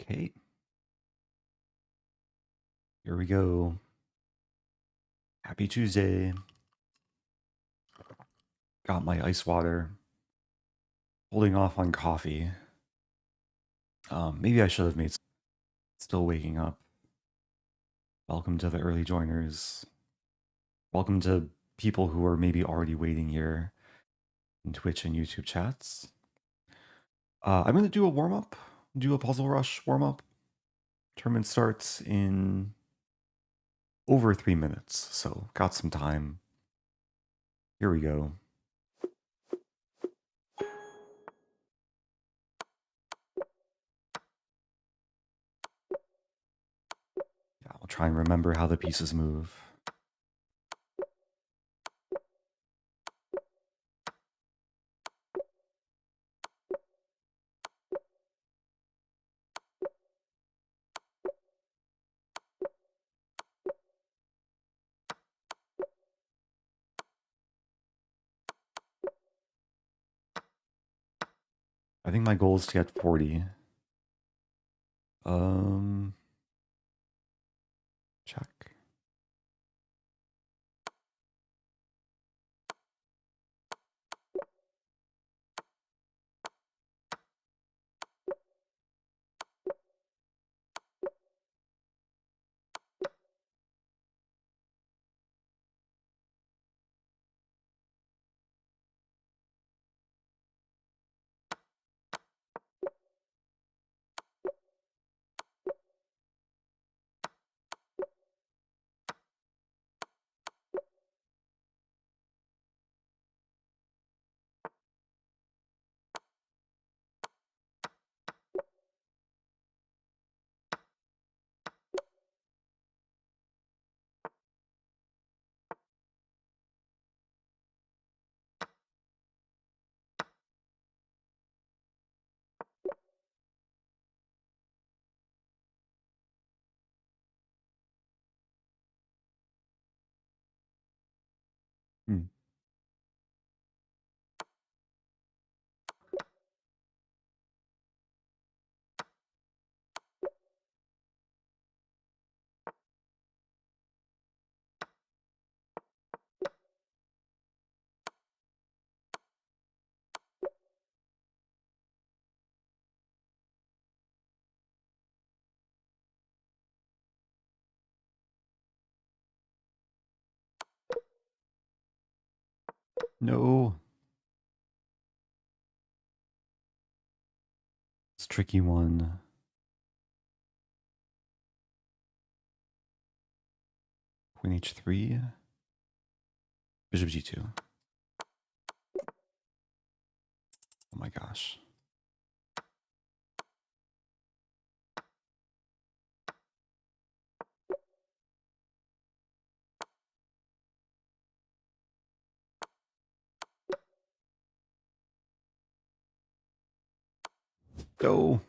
Okay. Here we go. Happy Tuesday. Got my ice water. Holding off on coffee. Maybe I should have made some. Still waking up. Welcome to the early joiners. Welcome to people who are maybe already waiting here in Twitch and YouTube chats. I'm going to do a warm-up. Do a puzzle rush warm-up. Tournament starts in over 3 minutes, so got some time. Here we go. Yeah, I'll try and remember how the pieces move. I think my goal is to get 40. Check. No. It's a tricky one. Queen h3. Bishop g2. Oh my gosh. Go.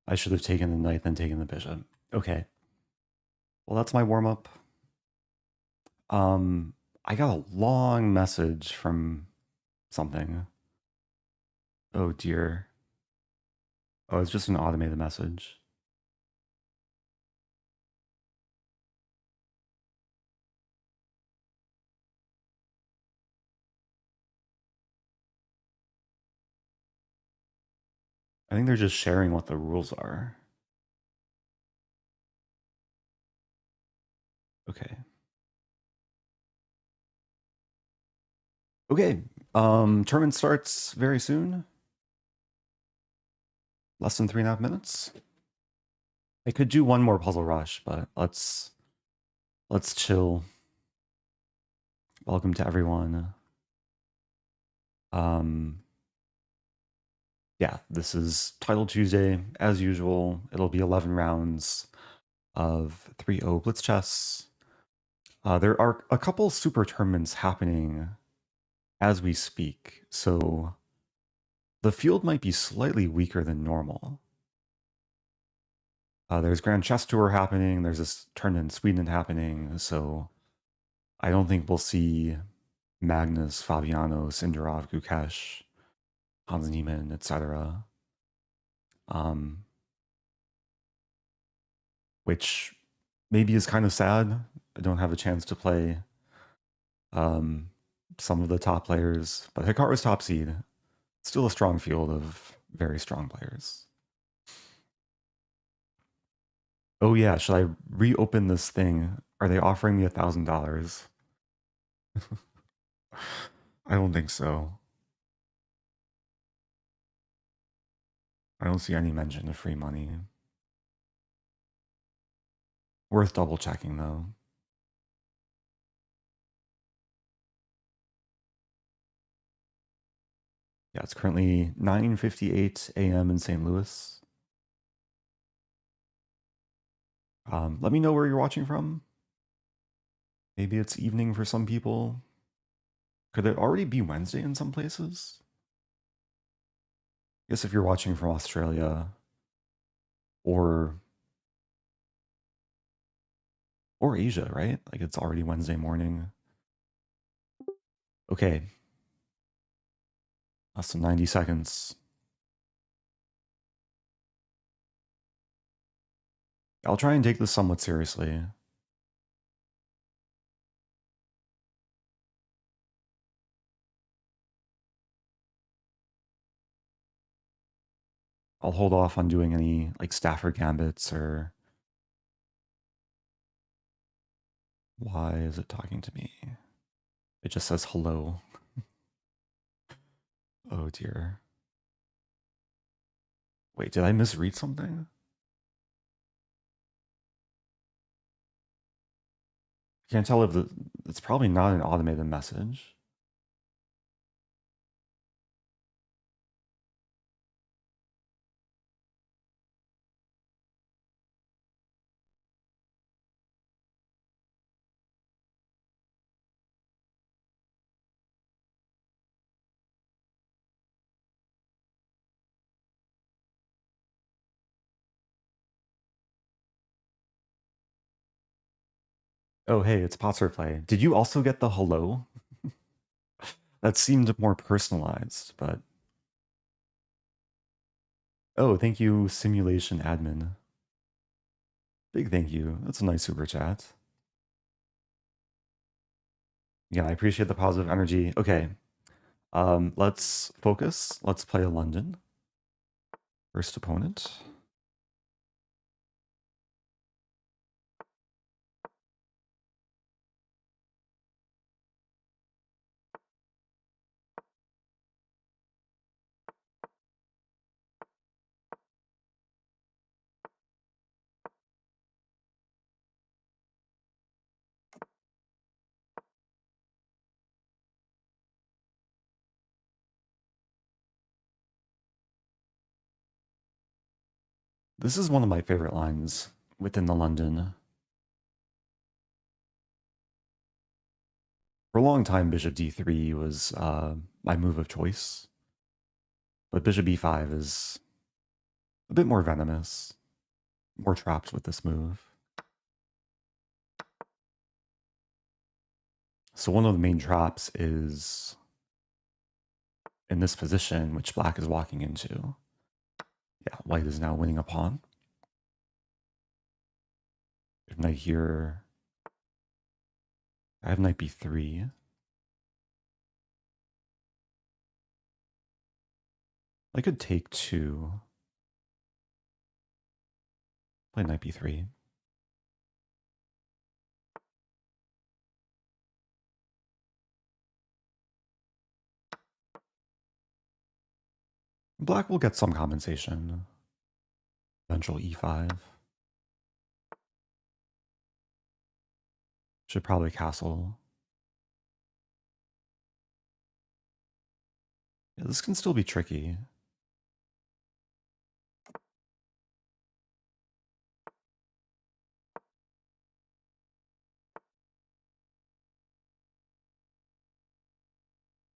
I should have taken the knight, then taken the bishop. Okay. Well, that's my warm-up. I got a long message from something. Oh dear. Oh, it's just an automated message. I think they're just sharing what the rules are. Okay. Okay. Tournament starts very soon. Less than 3.5 minutes. I could do one more puzzle rush, but let's chill. Welcome to everyone. Yeah, this is Title Tuesday. As usual, it'll be 11 rounds of 3-0 Blitz chess. There are a couple super tournaments happening as we speak, so the field might be slightly weaker than normal. There's Grand Chess Tour happening, there's this tournament in Sweden happening, so I don't think we'll see Magnus, Fabiano, Sindarov, Gukesh, Hans Niemann, etc. which maybe is kind of sad. I don't have a chance to play some of the top players, but Hikaru's top seed. Still a strong field of very strong players. Oh yeah, should I reopen this thing? Are they offering me $1,000? I don't think so. I don't see any mention of free money. Worth double checking though. Yeah, it's currently 9:58 a.m. in St. Louis. Let me know where you're watching from. Maybe it's evening for some people. Could it already be Wednesday in some places? I guess if you're watching from Australia or Asia, right? Like it's already Wednesday morning. Okay. Less than 90 seconds. I'll try and take this somewhat seriously. I'll hold off on doing any like Stafford Gambits or... Why is it talking to me? It just says hello. Oh dear. Wait, did I misread something? I can't tell if it's probably not an automated message. Oh, hey, it's Potser Play. Did you also get the hello? That seemed more personalized, but... Oh, thank you, Simulation Admin. Big thank you. That's a nice super chat. Yeah, I appreciate the positive energy. Okay, let's focus. Let's play a London. First opponent. This is one of my favorite lines within the London. For a long time, Bishop d3 was my move of choice. But Bishop b5 is a bit more venomous, more trapped with this move. So one of the main traps is in this position, which black is walking into. Yeah, white is now winning a pawn. If knight here, I have knight b3. I could take two. Play knight b3. Black will get some compensation. Eventual e5. Should probably castle. Yeah, this can still be tricky.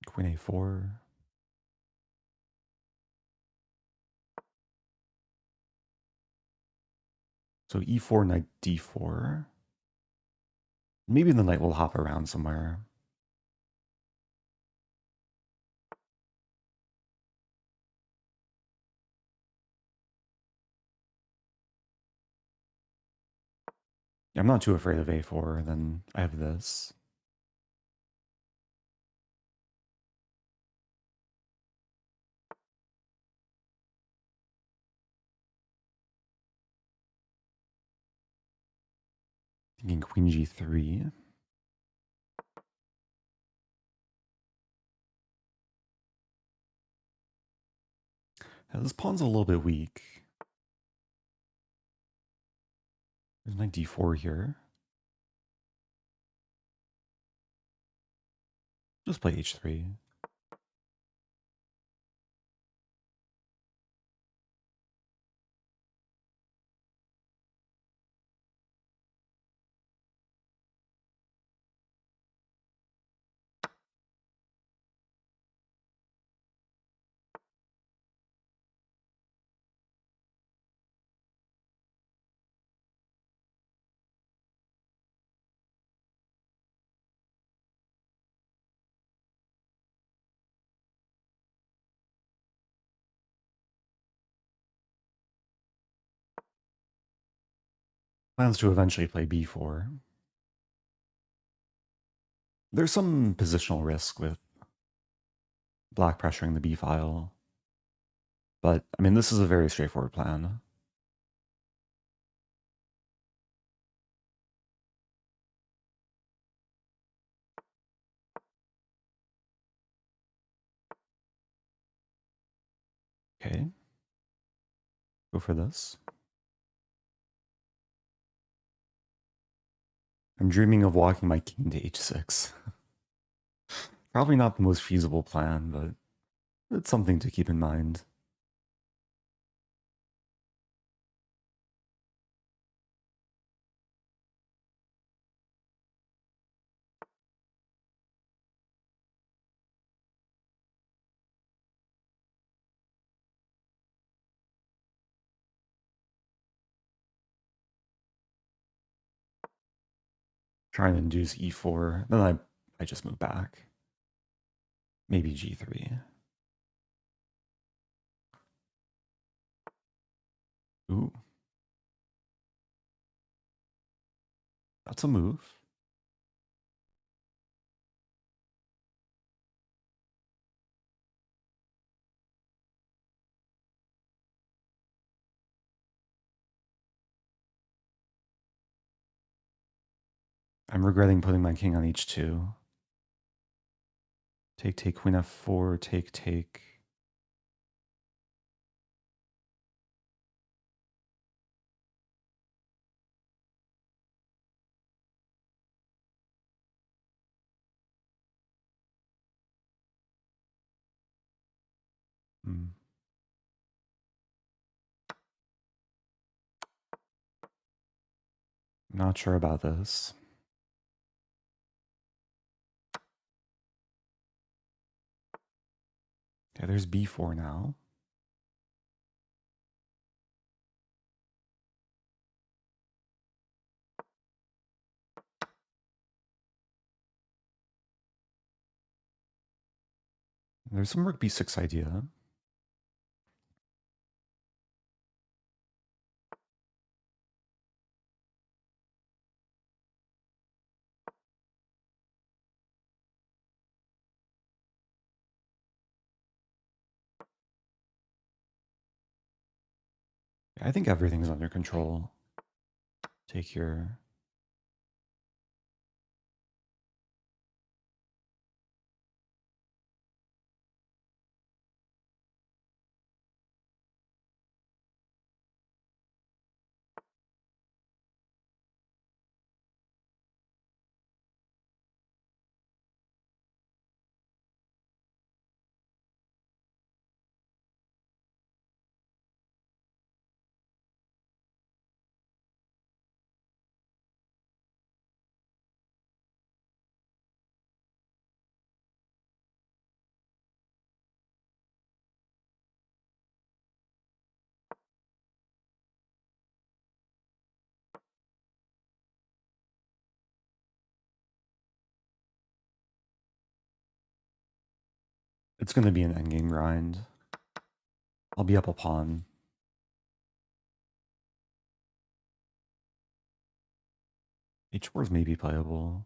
Queen a4. So e4, knight d4. Maybe the knight will hop around somewhere. Yeah, I'm not too afraid of a4. Then I have this. Thinking queen g3. Yeah, this pawn's a little bit weak. There's my d4 here. Just play h3. Plans to eventually play b4. There's some positional risk with black pressuring the b file. But, I mean, this is a very straightforward plan. Okay. Go for this. I'm dreaming of walking my king to h6. Probably not the most feasible plan, but it's something to keep in mind. Trying to induce e4. Then I just move back. Maybe g3. Ooh. That's a move. I'm regretting putting my king on h2. Take, queen f4, take. Hmm. Not sure about this. Okay, there's b4 now. There's some rook b6 idea. I think everything's under control. Take here. It's going to be an endgame grind. I'll be up a pawn. H4 is maybe playable.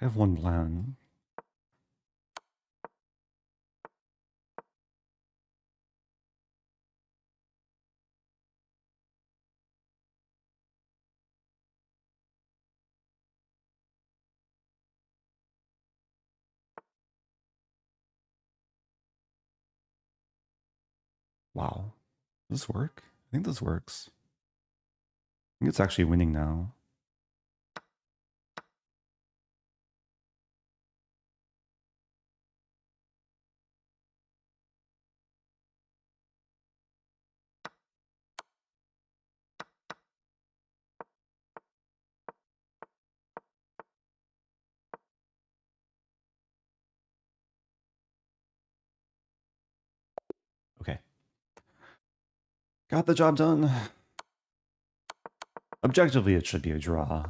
I have one plan. Wow. Does this work? I think this works. I think it's actually winning now. Okay. Got the job done. Objectively, it should be a draw.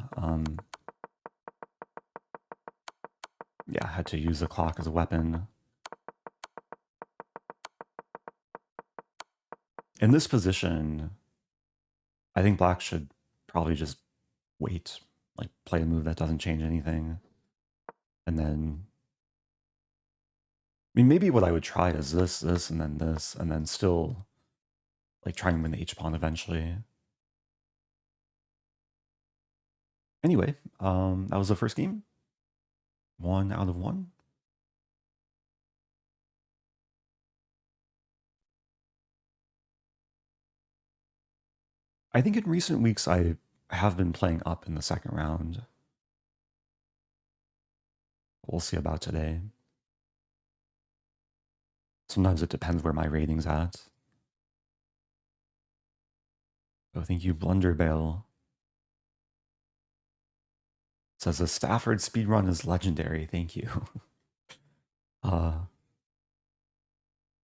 Yeah, I had to use the clock as a weapon. In this position, I think black should probably just wait, like play a move that doesn't change anything. And then, I mean, maybe what I would try is this, and then still like try and win the H-pawn eventually. Anyway, that was the first game. 1 out of 1. I think in recent weeks I have been playing up in the second round. We'll see about today. Sometimes it depends where my rating's at. Oh, thank you, Blunderbale. It says the Stafford speedrun is legendary. Thank you. Yeah,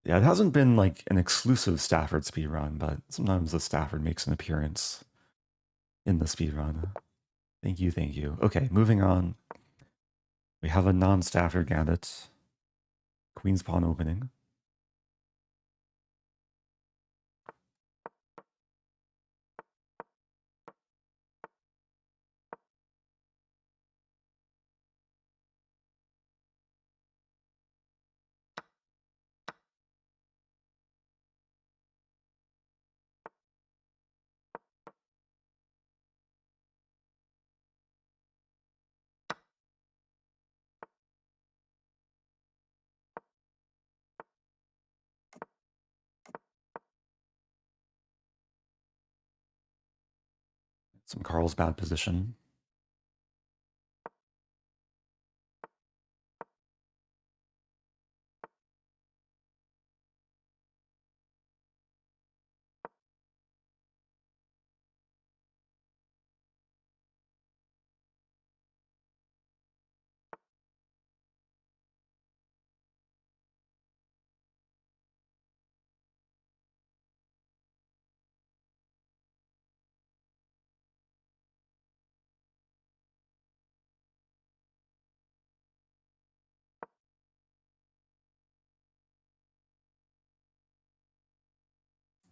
it hasn't been like an exclusive Stafford speedrun, but sometimes the Stafford makes an appearance in the speedrun. Thank you, thank you. Okay, moving on. We have a non-Stafford Gambit. Queen's Pawn opening. Some Carlsbad position.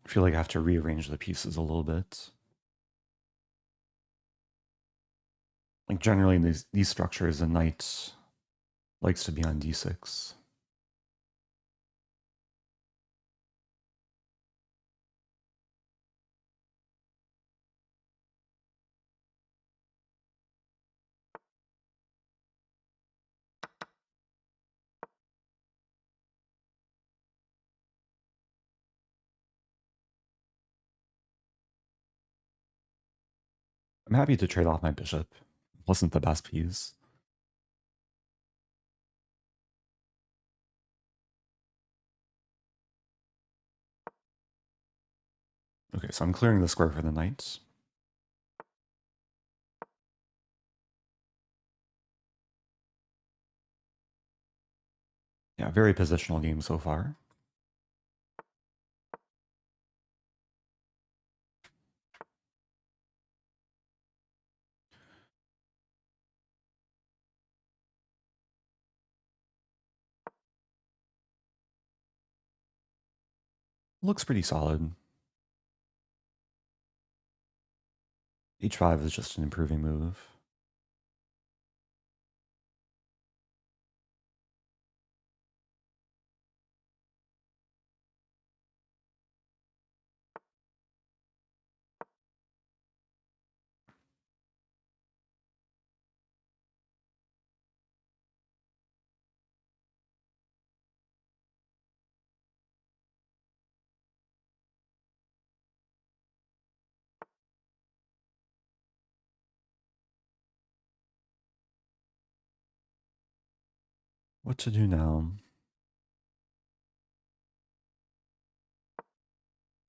I feel like I have to rearrange the pieces a little bit. Like generally in these structures, the knight likes to be on d6. I'm happy to trade off my bishop. It wasn't the best piece. Okay, so I'm clearing the square for the knight. Yeah, very positional game so far. Looks pretty solid. H5 is just an improving move. What to do now?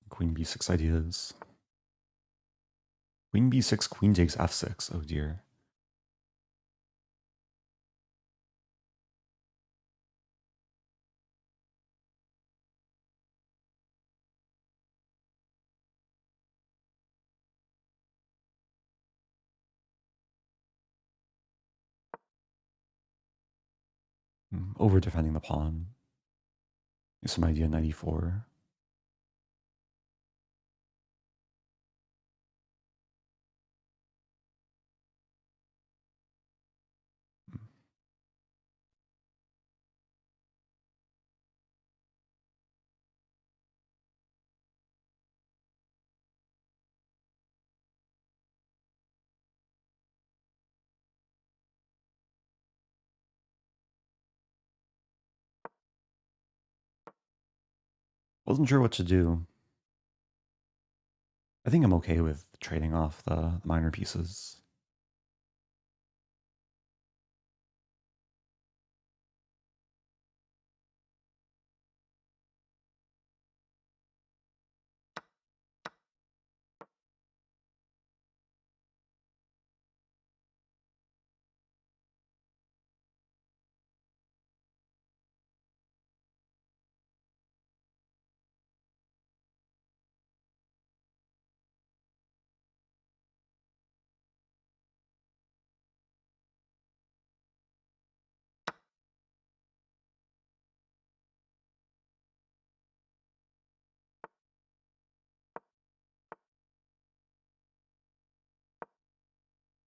Queen b6 ideas. Queen b6, queen takes f6. Oh dear. Over defending the pawn. Some idea 94. Wasn't sure what to do. I think I'm okay with trading off the minor pieces.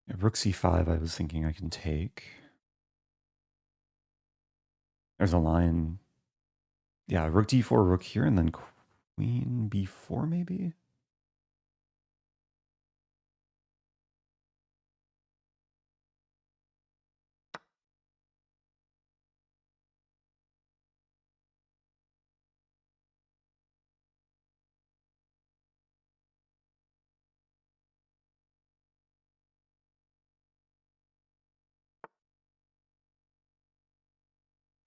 Yeah, rook c5, I was thinking I can take. There's a line. Yeah, rook d4, rook here, and then queen b4 maybe?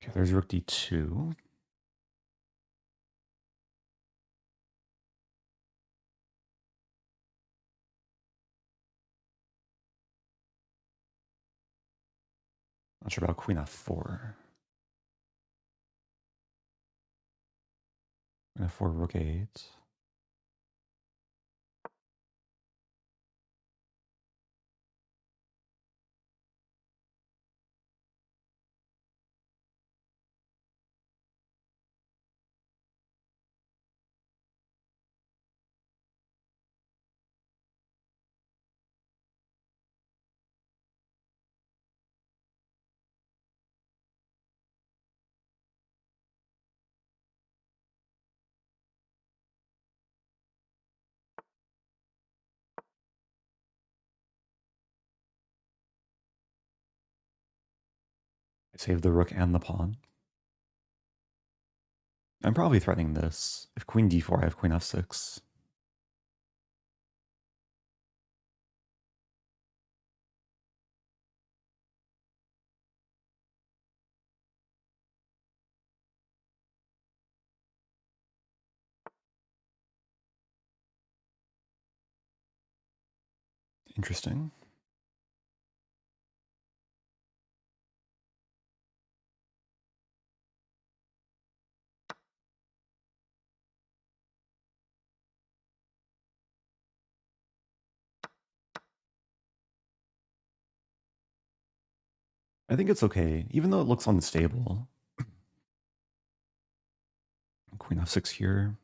Okay, there's rook d2. Not sure about queen f4. Queen f4, rook 8. Save the rook and the pawn. I'm probably threatening this. If queen d4, I have queen f6. Interesting. I think it's okay, even though it looks unstable. Queen f6 here.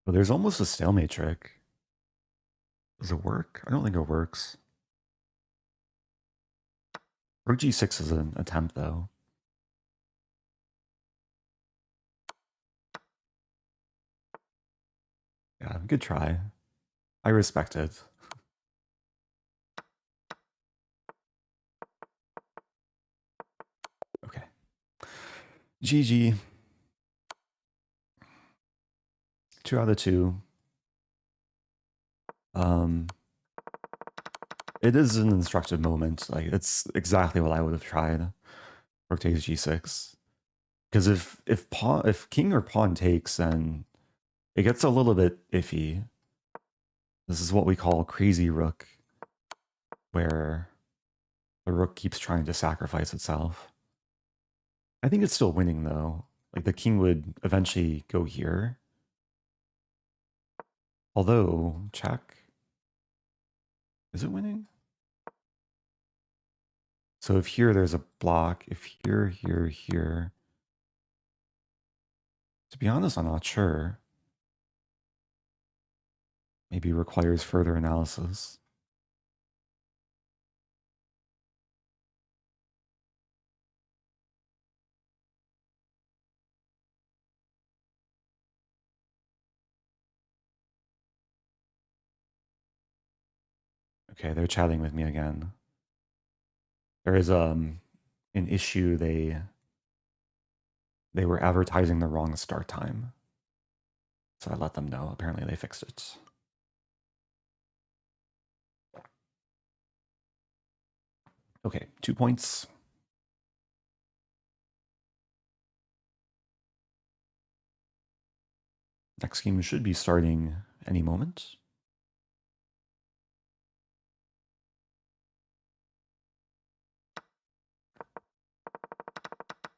But there's almost a stalemate trick. Does it work? I don't think it works. Rook g6 is an attempt, though. Yeah, good try. I respect it. Okay. GG. 2 out of 2. It is an instructive moment. Like, it's exactly what I would have tried. Rook takes g6. Because if king or pawn takes, then it gets a little bit iffy. This is what we call crazy rook, where the rook keeps trying to sacrifice itself. I think it's still winning, though. Like, the king would eventually go here. Although, check. Is it winning? So if here there's a block, if here, here. To be honest, I'm not sure. Maybe requires further analysis. Okay, they're chatting with me again. There is an issue. They were advertising the wrong start time. So I let them know. Apparently they fixed it. Okay, 2 points. Next game should be starting any moment.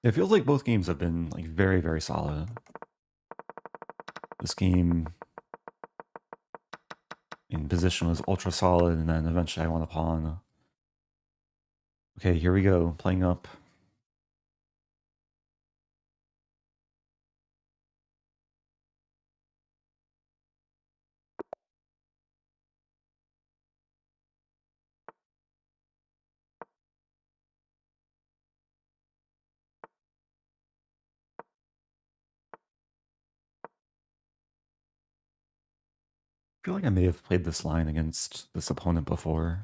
It feels like both games have been like very, very solid. This game in position was ultra solid, and then eventually I won a pawn. Okay, here we go, playing up. I feel like I may have played this line against this opponent before.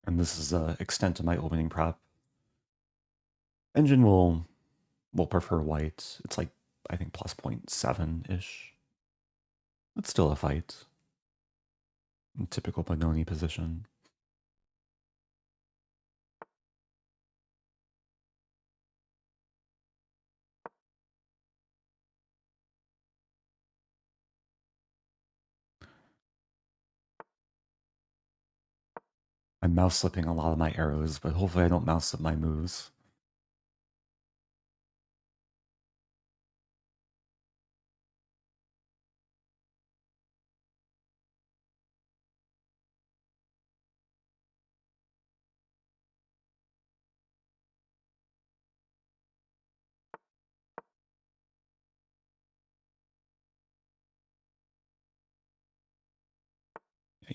And this is the extent of my opening prep. Engine will prefer white. It's like, I think, plus 0.7-ish. It's still a fight. In typical Benoni position. I'm mouse slipping a lot of my arrows, but hopefully I don't mouse slip my moves.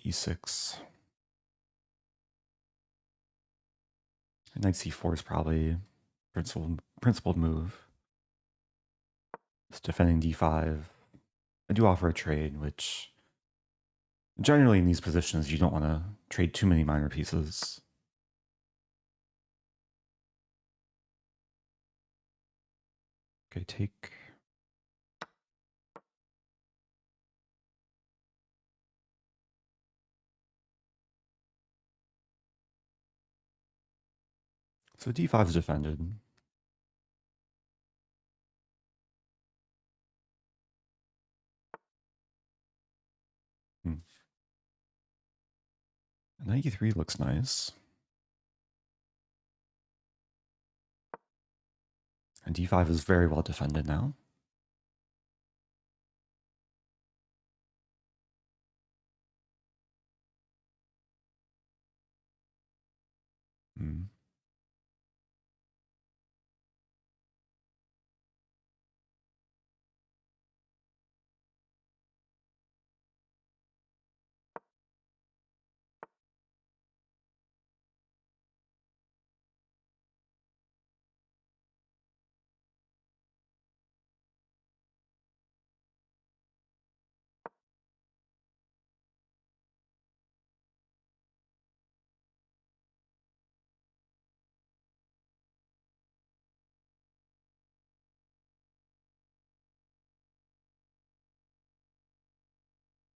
E6. Knight c4 is probably principled move. It's defending d5. I do offer a trade, which generally in these positions you don't want to trade too many minor pieces. Okay, take. So d5 is defended. Knight e3 looks nice. And d5 is very well defended now.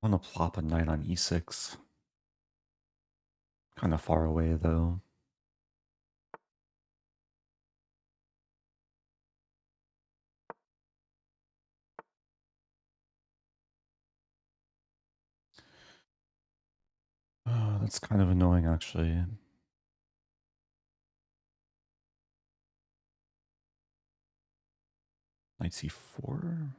I want to plop a knight on e6. Kind of far away though. Oh, that's kind of annoying actually. Knight c4.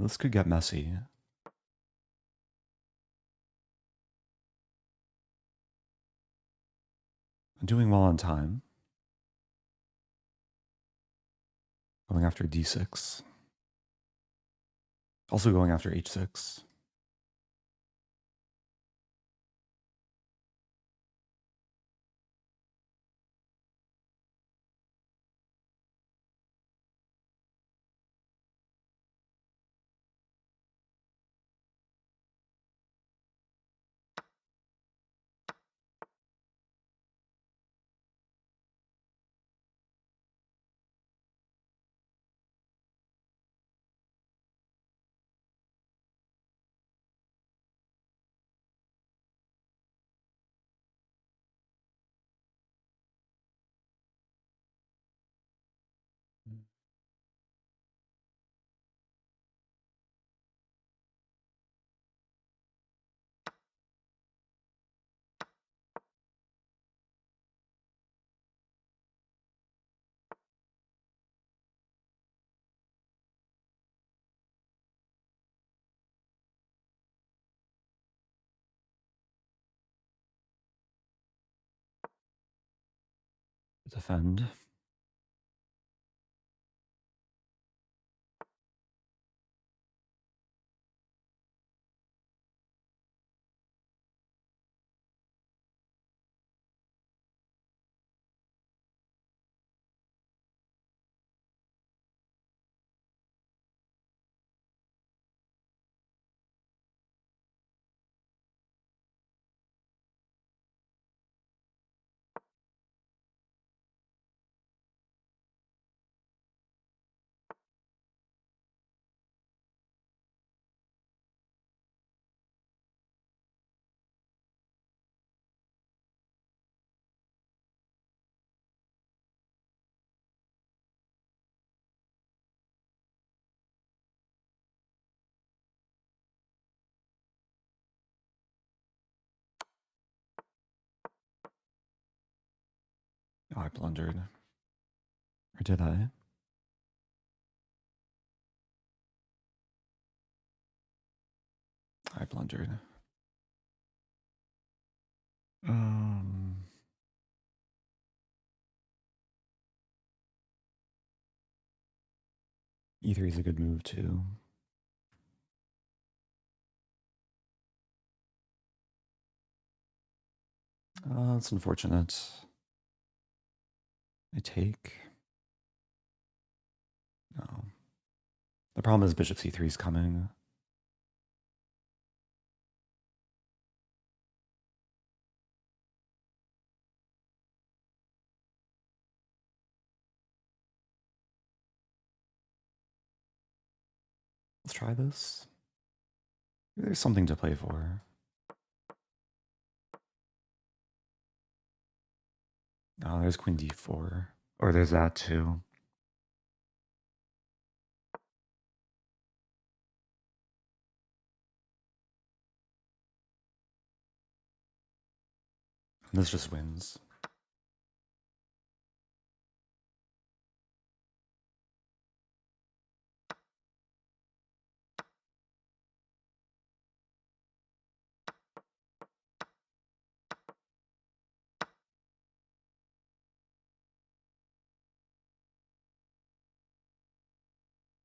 This could get messy. I'm doing well on time. Going after d6. Also going after h6. Defend. Oh, I blundered. Or did I? I blundered. E3 is a good move too. That's unfortunate. I take. No. The problem is bishop c3 is coming. Let's try this. There's something to play for. Oh, there's queen d4. Or there's that too. And this just wins.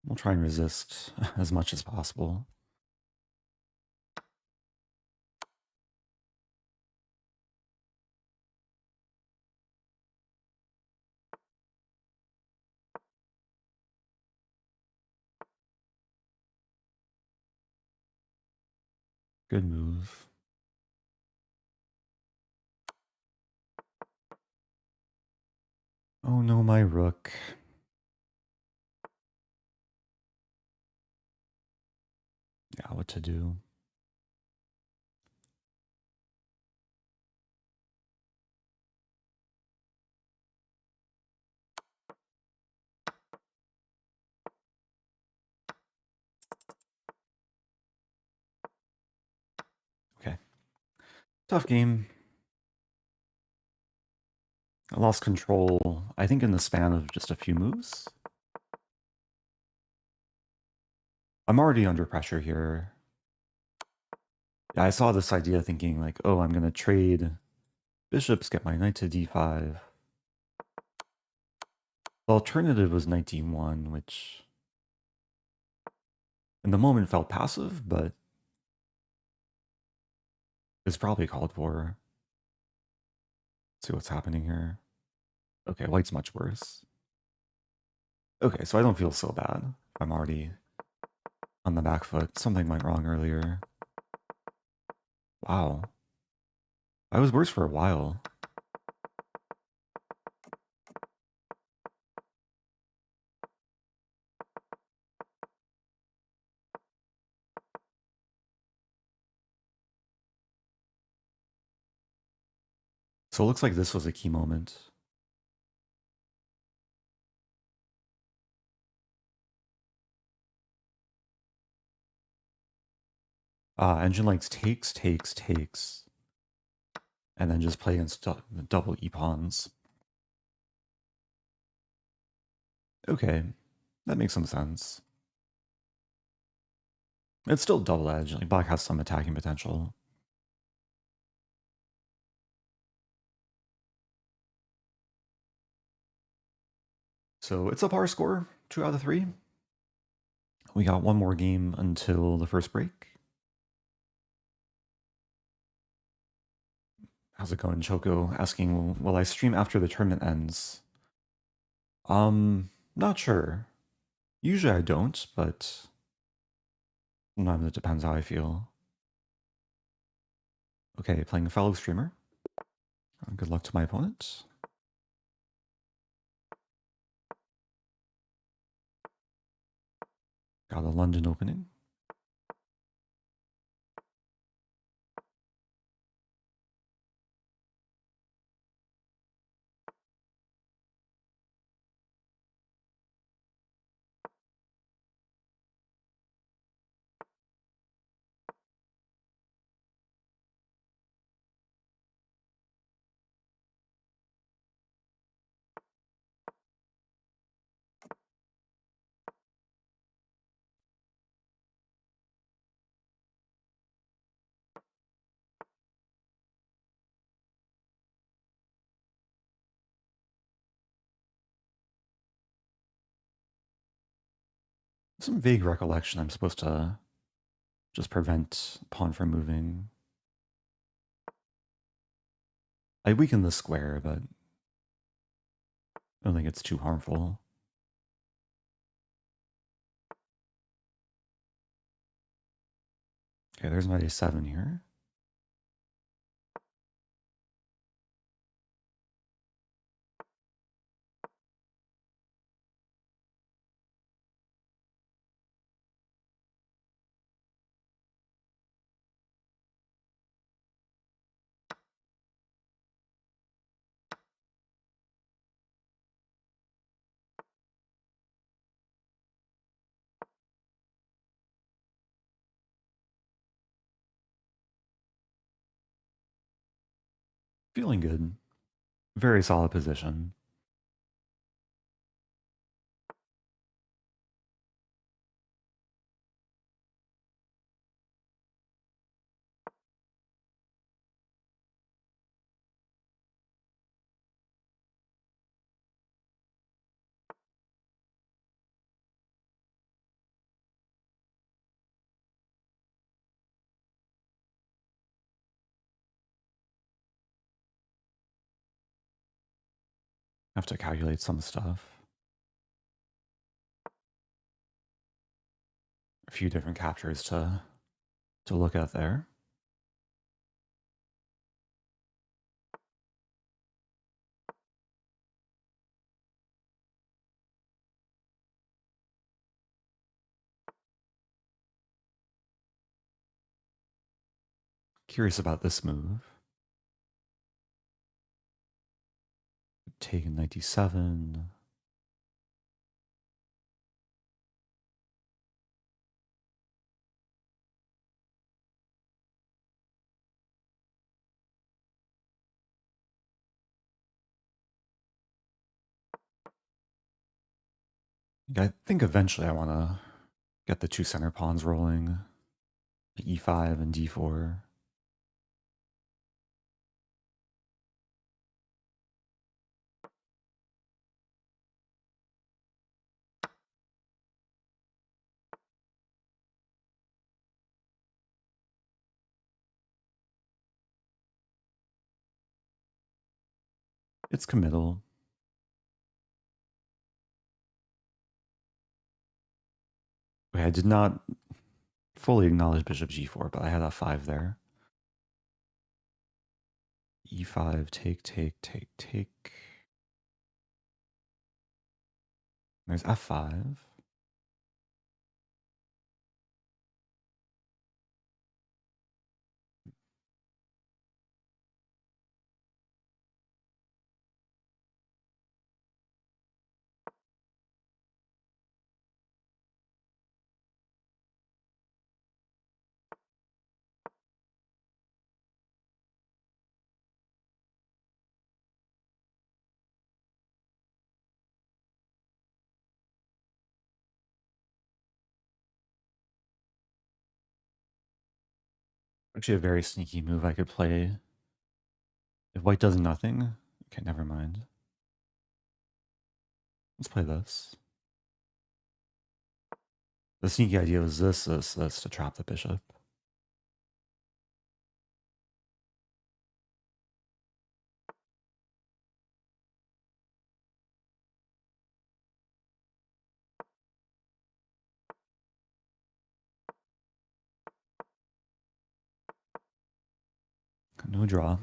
We'll try and resist as much as possible. Good move. Oh no, my rook. Yeah, what to do? Okay. Tough game. I lost control, I think, in the span of just a few moves. I'm already under pressure here. Yeah, I saw this idea thinking like, oh, I'm going to trade bishops, get my knight to d5. The alternative was knight d1, which in the moment felt passive, but is probably called for. Let's see what's happening here. Okay, white's much worse. Okay, so I don't feel so bad. I'm already on the back foot. Something went wrong earlier. Wow. I was worse for a while. So it looks like this was a key moment. Engine likes takes, and then just play against double e-pawns. Okay, that makes some sense. It's still double-edged. Like, black has some attacking potential. So it's a par score, 2 out of 3. We got one more game until the first break. How's it going, Choco? Asking, will I stream after the tournament ends? Not sure. Usually I don't, but sometimes it depends how I feel. Okay, playing a fellow streamer. Good luck to my opponent. Got a London opening. Some vague recollection I'm supposed to just prevent pawn from moving. I weaken the square, but I don't think it's too harmful. Okay, there's knight a7 here. Feeling good. Very solid position. Have to calculate some stuff. A few different captures to look at there. Curious about this move. Take 97. I think eventually I want to get the two center pawns rolling. E5 and d4. It's committal. Okay, I did not fully acknowledge bishop g4, but I had f5 there. E5, take, take, take, take. There's f5. Actually, a very sneaky move I could play. If white does nothing, okay, never mind. Let's play this. The sneaky idea was this to trap the bishop. No draw.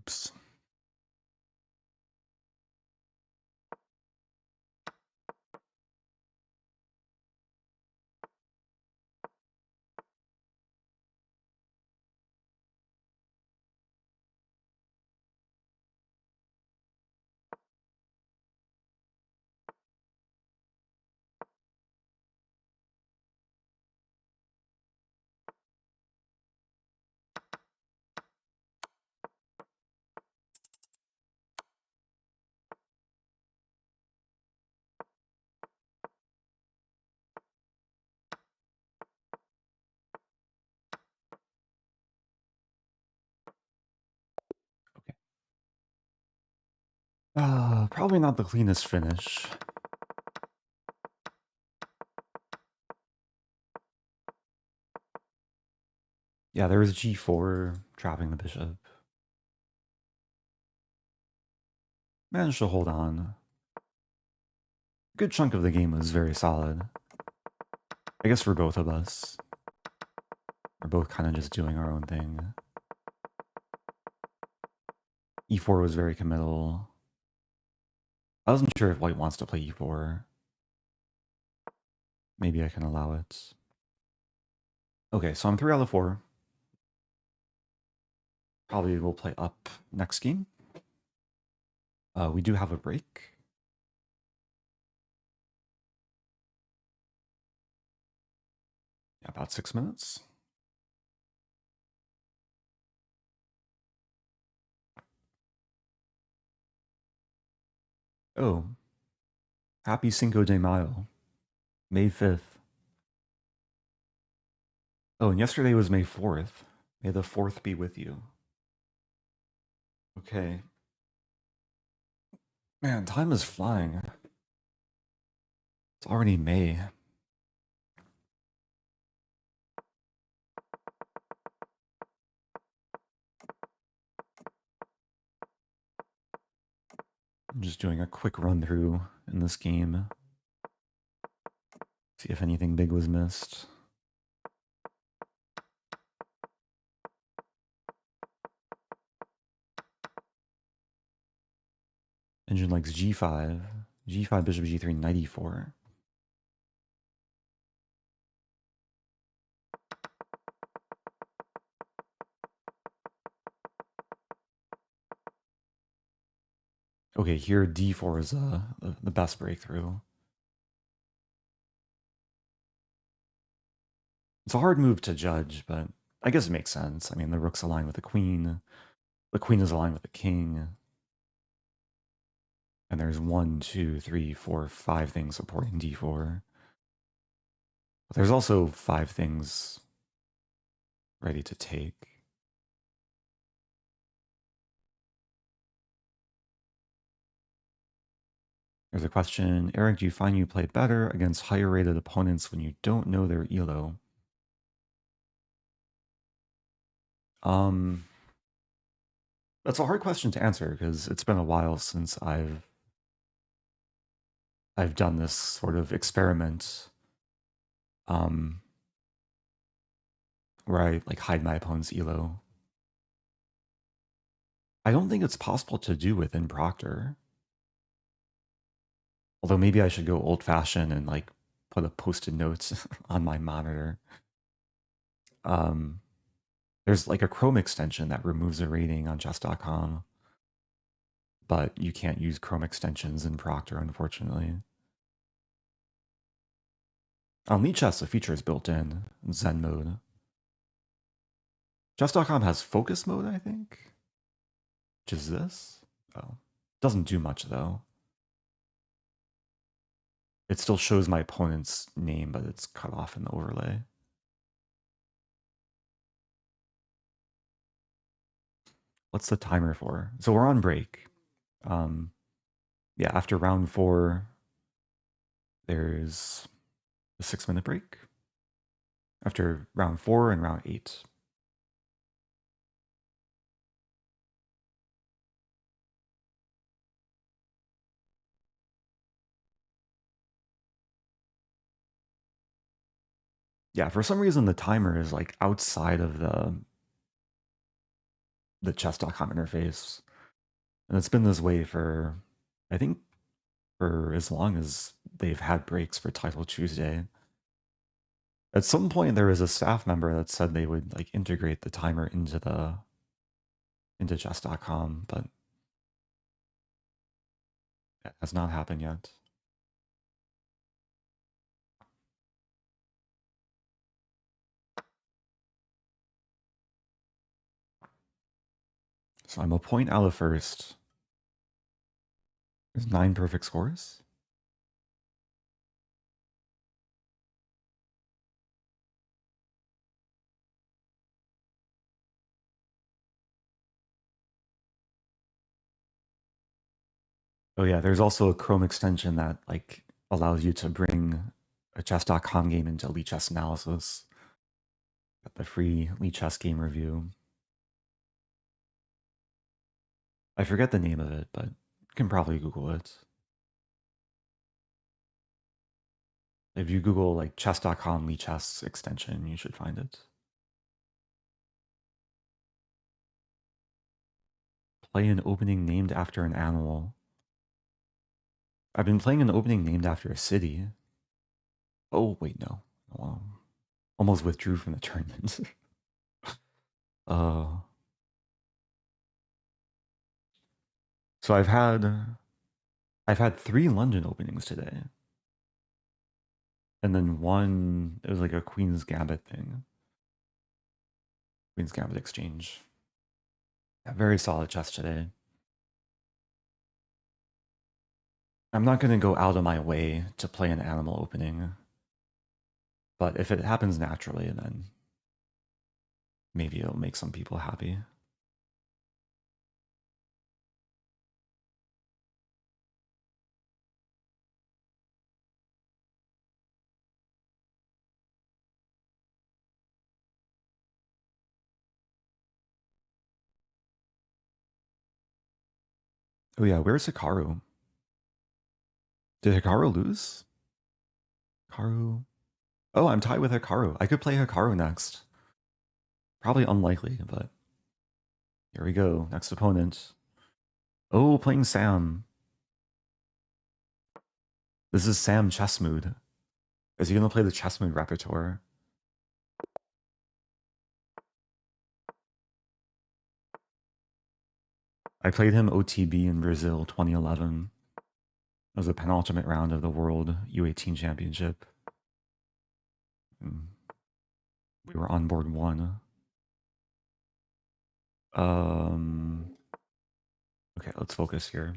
Oops. Probably not the cleanest finish. Yeah, there was g4 trapping the bishop. Managed to hold on. Good chunk of the game was very solid. I guess for both of us. We're both kind of just doing our own thing. e4 was very committal. I wasn't sure if white wants to play e4. Maybe I can allow it. Okay, so I'm 3 out of 4. Probably will play up next game. We do have a break. Yeah, about 6 minutes. Oh, happy Cinco de Mayo, May 5th. Oh, and yesterday was May 4th. May the 4th be with you. Okay. Man, time is flying. It's already May. I'm just doing a quick run through in this game. See if anything big was missed. Engine likes g5. g5, bishop g3, knight e4. Okay, here d4 is the best breakthrough. It's a hard move to judge, but I guess it makes sense. I mean, the rook's aligned with the queen is aligned with the king. And there's 1, 2, 3, 4, 5 things supporting d4. But there's also 5 things ready to take. There's a question. Eric, do you find you play better against higher rated opponents when you don't know their elo? That's a hard question to answer because it's been a while since I've done this sort of experiment where I like hide my opponent's elo. I don't think it's possible to do within Proctor. Although maybe I should go old-fashioned and like put a post-it notes on my monitor. There's like a Chrome extension that removes a rating on chess.com, but you can't use Chrome extensions in Proctor, unfortunately. On Lichess, the feature is built in Zen mode. Chess.com has focus mode, I think, which is this. Oh, doesn't do much though. It still shows my opponent's name, but it's cut off in the overlay. What's the timer for? So we're on break. Yeah, after round 4, there's a 6-minute break. After round 4 and round 8. Yeah, for some reason the timer is like outside of the the chess.com interface. And it's been this way for, I think, for as long as they've had breaks for Title Tuesday. At some point, there was a staff member that said they would like integrate the timer into chess.com, but that has not happened yet. So I'm a point out of first. There's 9 perfect scores. Oh yeah, there's also a Chrome extension that like allows you to bring a chess.com game into Lichess analysis. Got the free Lichess game review. I forget the name of it, but you can probably Google it. If you Google like chess.com Lichess extension, you should find it. Play an opening named after an animal. I've been playing an opening named after a city. Oh, wait, no. Almost withdrew from the tournament. uh, so I've had 3 London openings today. And then one, it was like a Queen's Gambit thing. Queen's Gambit exchange. Yeah, very solid chess today. I'm not going to go out of my way to play an animal opening. But if it happens naturally, then maybe it'll make some people happy. Oh yeah, where's Hikaru? Did Hikaru lose? Hikaru? Oh, I'm tied with Hikaru. I could play Hikaru next. Probably unlikely, but here we go. Next opponent. Oh, playing Sam. This is Sam Chessmood. Is he gonna play the Chessmood repertoire? I played him OTB in Brazil 2011. It was a penultimate round of the World U18 Championship. We were on board 1. Okay, let's focus here.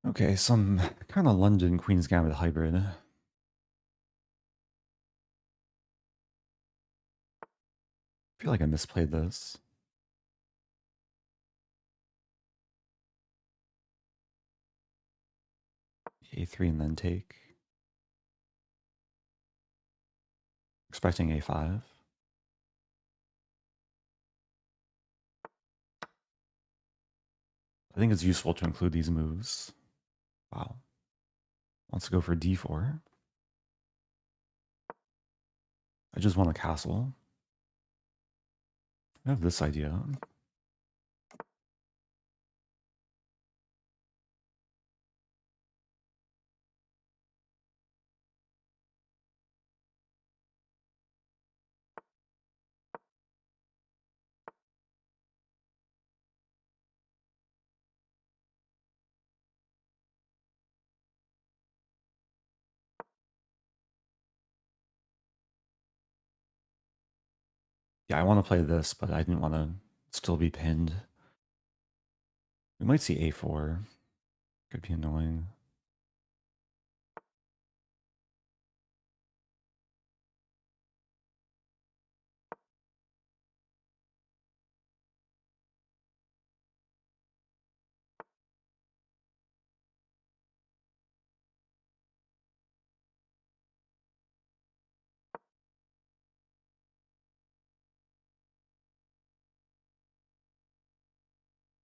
Okay, some kind of London Queen's Gambit hybrid. I feel like I misplayed this. A3 and then take. Expecting A5. I think it's useful to include these moves. Wow. Wants to go for D4. I just want a castle. I have this idea. Yeah, I want to play this, but I didn't want to still be pinned. We might see A4. Could be annoying.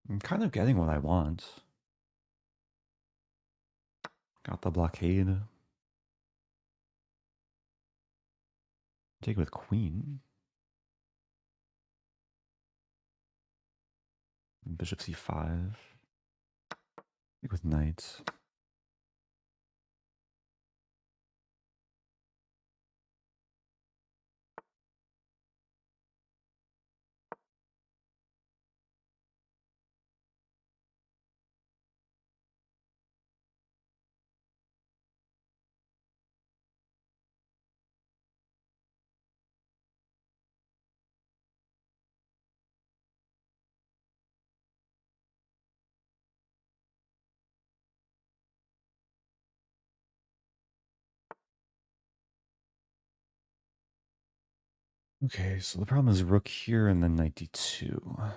I'm kind of getting what I want. Got the blockade. Take with queen. Bishop c5. Take with knight. Okay, so the problem is rook here and then knight d2.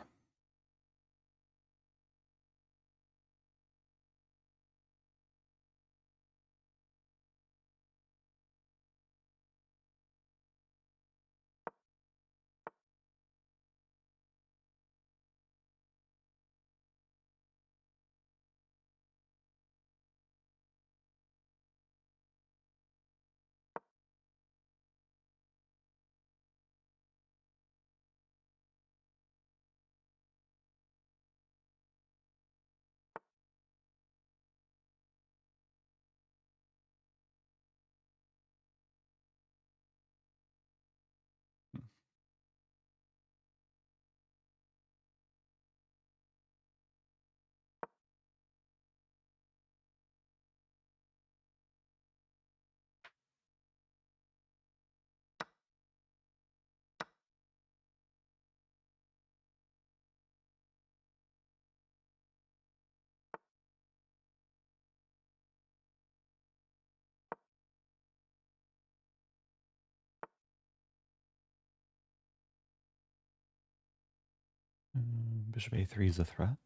Bishop a3 is a threat.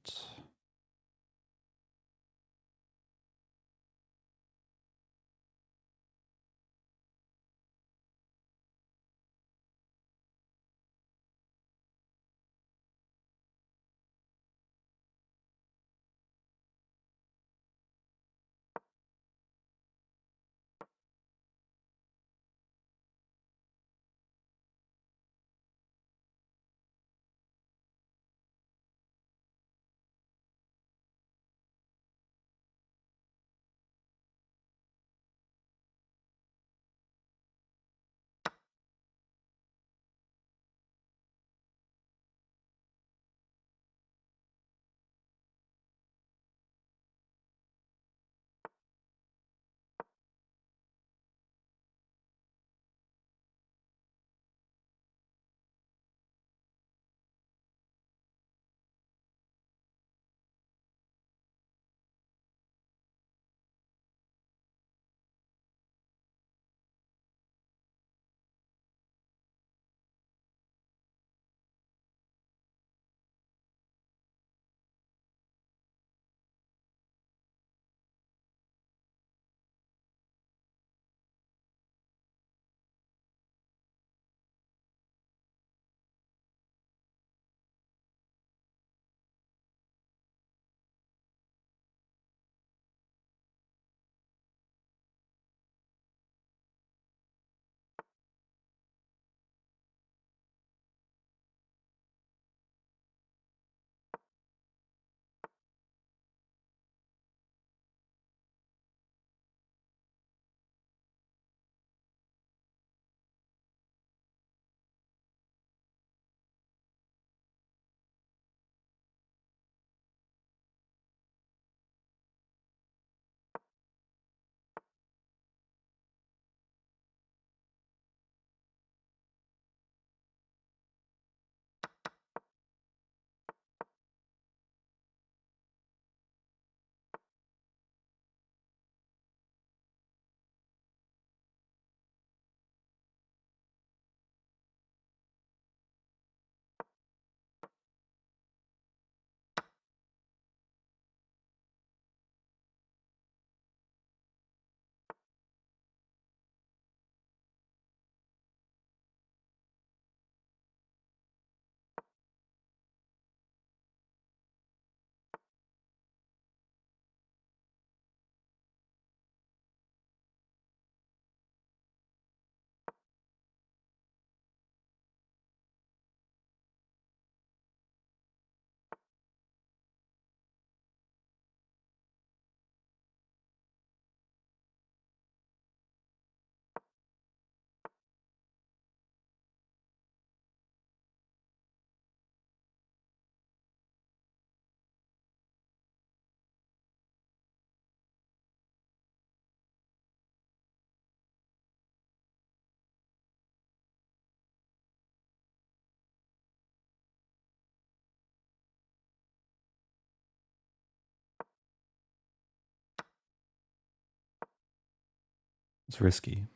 It's risky.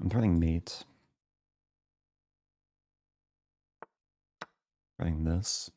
I'm threatening mate. Threatening this.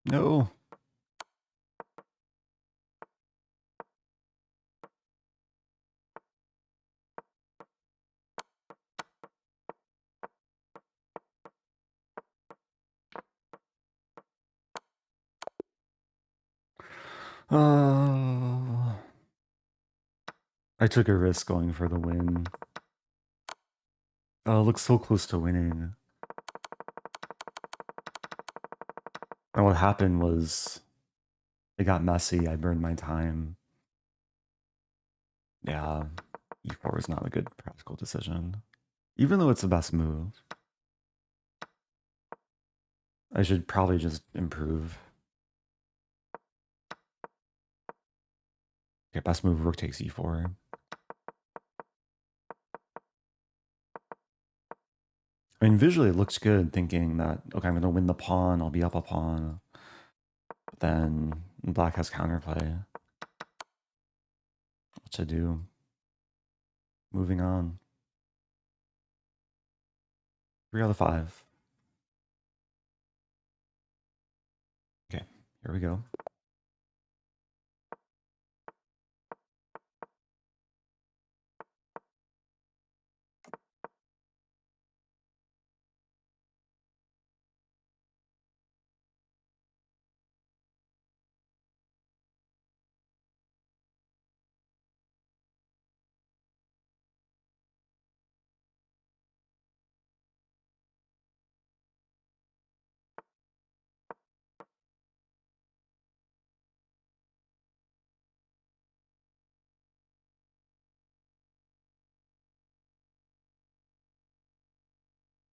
No. I took a risk going for the win. Oh, it looks so close to winning. And what happened was it got messy. I burned my time. Yeah, e4 was not a good practical decision. Even though it's the best move. I should probably just improve. Okay, best move, rook takes e4. I mean, visually it looks good, thinking that, okay, I'm going to win the pawn, I'll be up a pawn. But then black has counterplay. What to do? Moving on. 3 out of 5. Okay, here we go.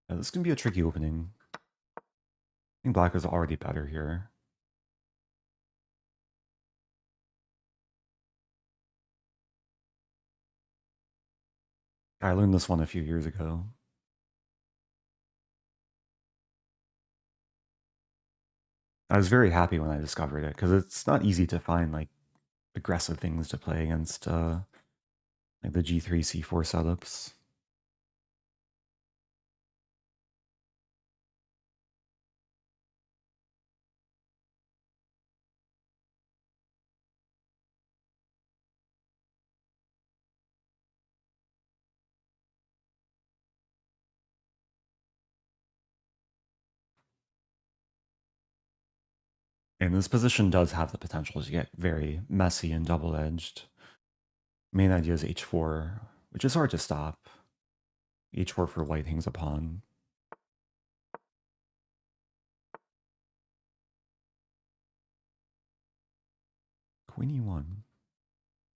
Yeah, this can be a tricky opening. I think black is already better here. I learned this one a few years ago. I was very happy when I discovered it, because it's not easy to find like aggressive things to play against like the G3, C4 setups. And this position does have the potential to get very messy and double-edged. Main idea is h4, which is hard to stop. h4 for white hangs a pawn. Queen e1.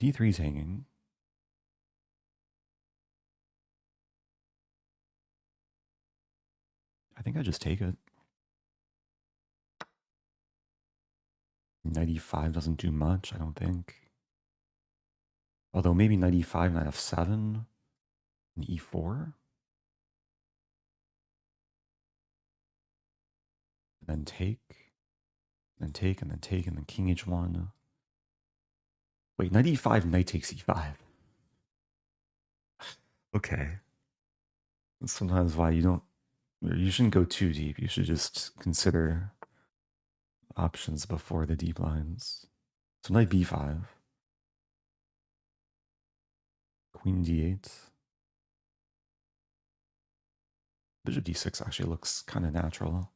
d3's hanging. I think I just take it. Knight e5 doesn't do much, I don't think. Although maybe knight e5, knight f7, and e4. And then take, and then take, and then take, and then king h1. Wait, knight e5, knight takes e5. Okay. That's sometimes why you shouldn't go too deep. You should just consider options before the deep lines. So knight b5. Queen d8. Bishop d6 actually looks kind of natural.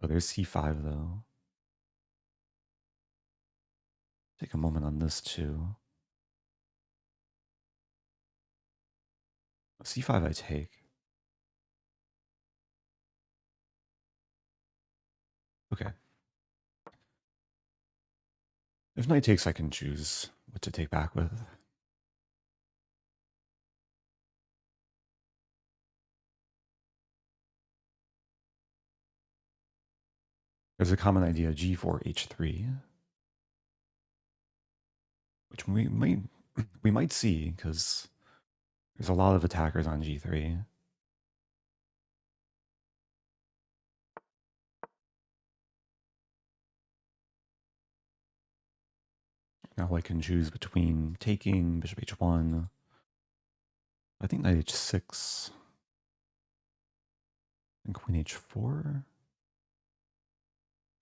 Oh, there's c5 though. Take a moment on this too. c5 I take. Okay. If knight takes, I can choose what to take back with. There's a common idea, g4, h3, which we might see because there's a lot of attackers on g3. Now I can choose between taking bishop h1. I think knight h6 and queen h4.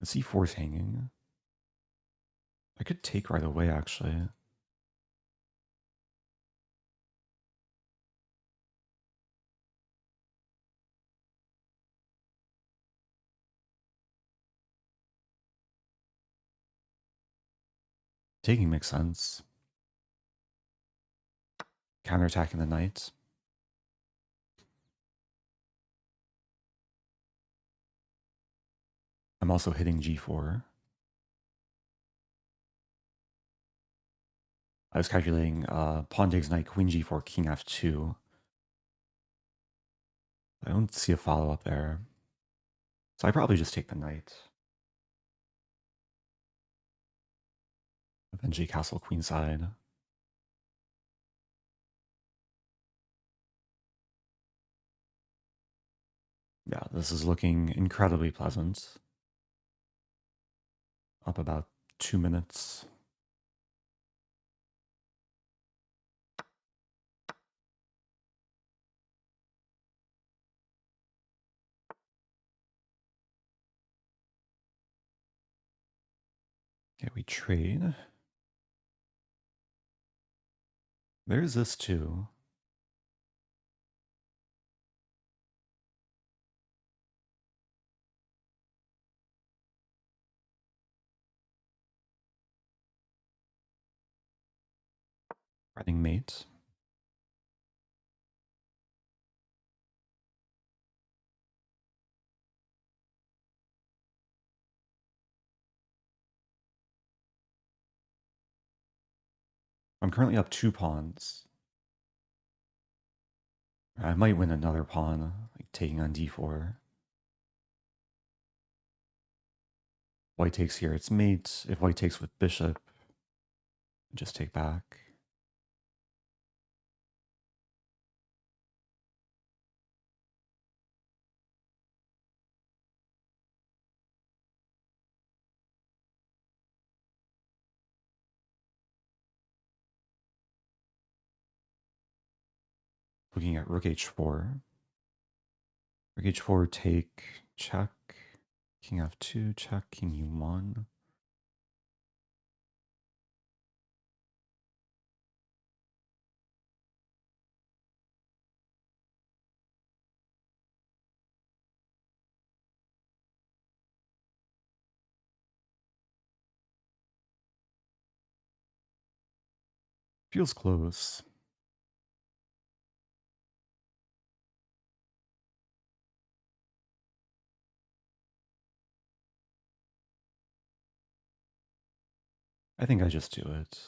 The c4 is hanging. I could take right away, actually. Taking makes sense. Counterattacking the knight. I'm also hitting g4. I was calculating pawn takes knight, queen g4, king f2. I don't see a follow-up there. So I probably just take the knight. Eventually castle queenside. Yeah, this is looking incredibly pleasant. Up about 2 minutes. Okay, we trade. There's this too. Running mate. I'm currently up 2 pawns. I might win another pawn, like taking on d4. White takes here, it's mate. If white takes with bishop, just take back. Looking at rook h4. Rook h4, take, check. King f2, check, king u1. Feels close. I think I just do it.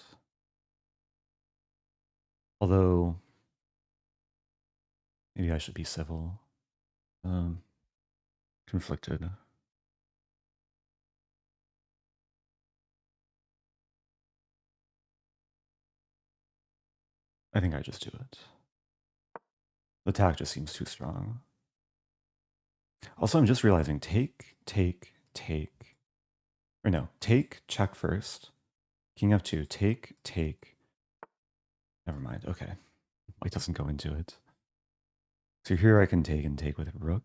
Although, maybe I should be civil. Conflicted. I think I just do it. The attack just seems too strong. Also, I'm just realizing take. Or no, take, check first. King f2, take. Never mind. Okay. White doesn't go into it. So here I can take and take with rook.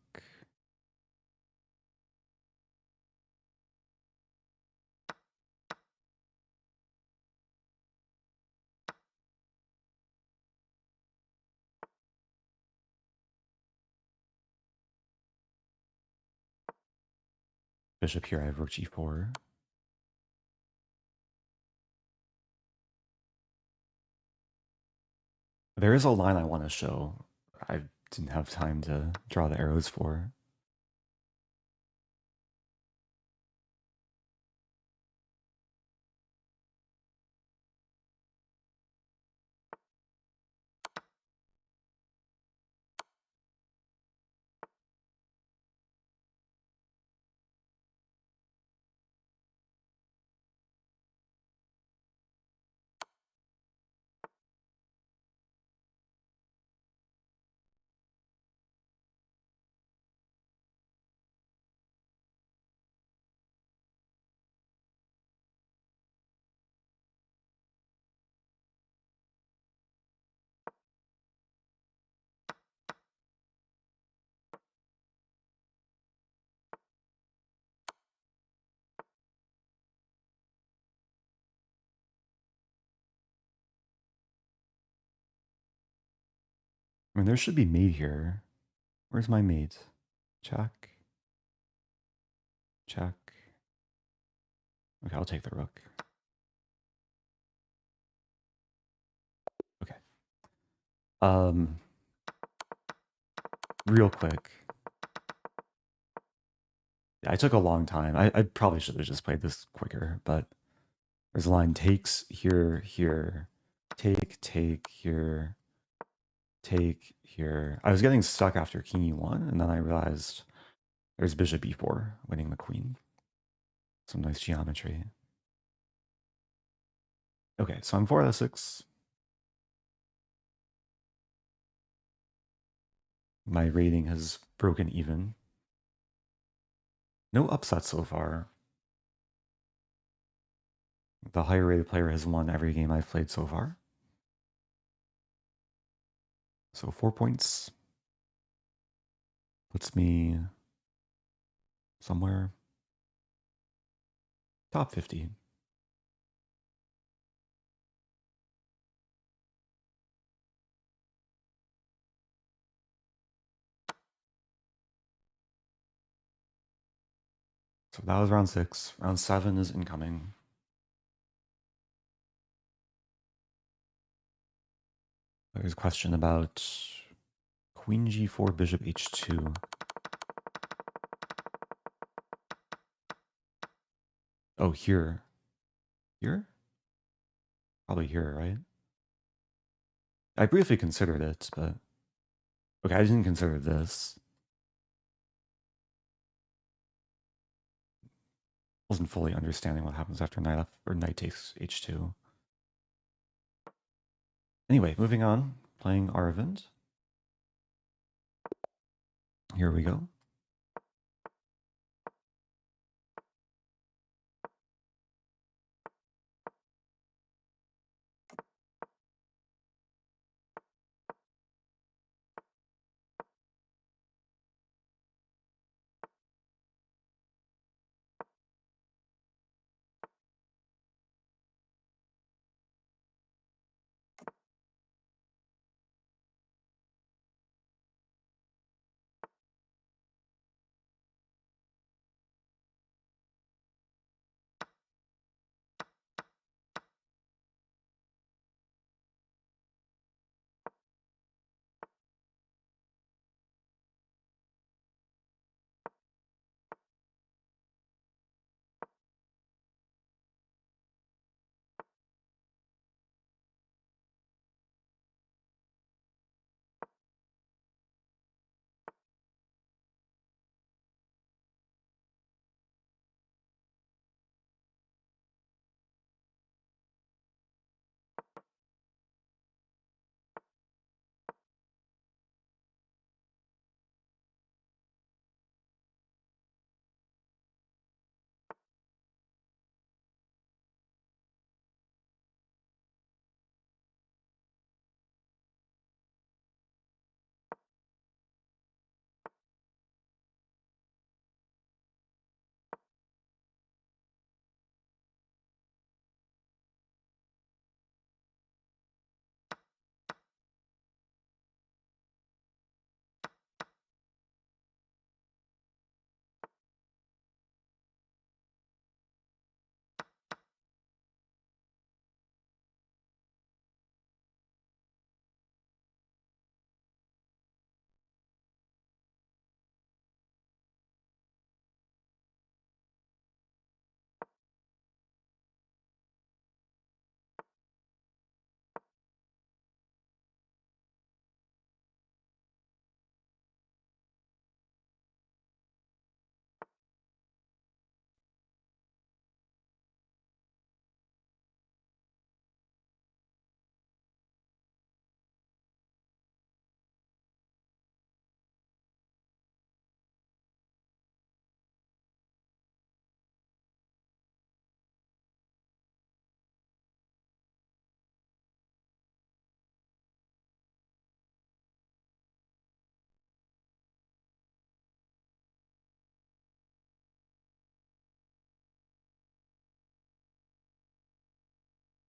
Bishop here, I have rook g4. There is a line I want to show. I didn't have time to draw the arrows for. I mean, there should be mate here. Where's my mate? Check. Check. Okay, I'll take the rook. Okay. Real quick. Yeah, I took a long time. I probably should have just played this quicker, but there's a line takes here, take here, take here. I was getting stuck after king e1, and then I realized there's bishop e4 winning the queen. Some nice geometry. Okay, so I'm 4 out of 6. My rating has broken even. No upsets so far. The higher rated player has won every game I've played so far. So 4 points puts me somewhere top 50. So that was round 6. Round 7 is incoming. There's a question about queen g4, bishop h2. Oh, here. Here? Probably here, right? I briefly considered it, but... Okay, I didn't consider this. Wasn't fully understanding what happens after knight F or knight takes h2. Anyway, moving on. Playing Aravindh. Here we go.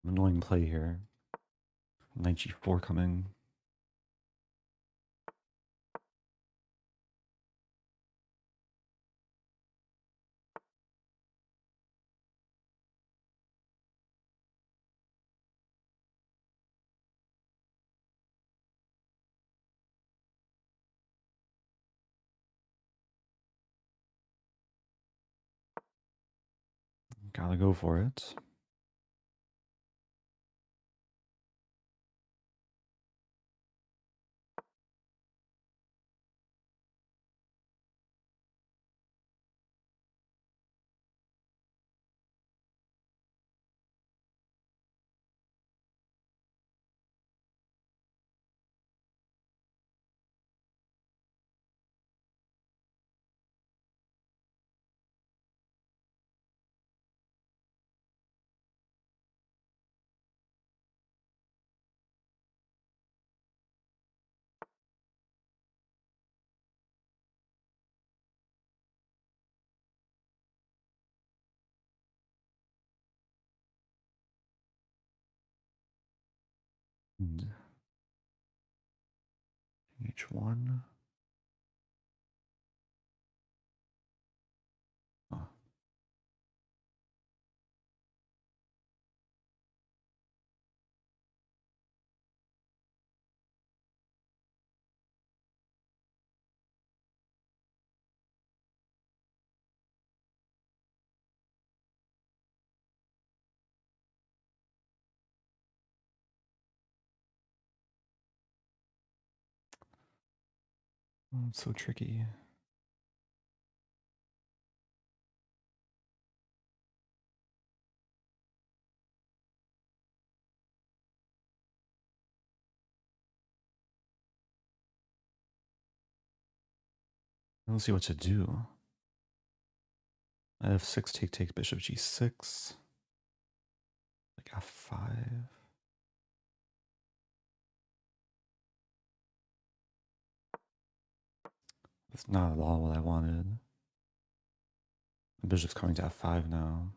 Annoying play here. Knight g4 coming. Gotta go for it. And h1. Oh. Oh, it's so tricky. I don't see what to do. I have 6 take bishop g6. Like f5. That's not at all what I wanted. The bishop's coming to f5 now.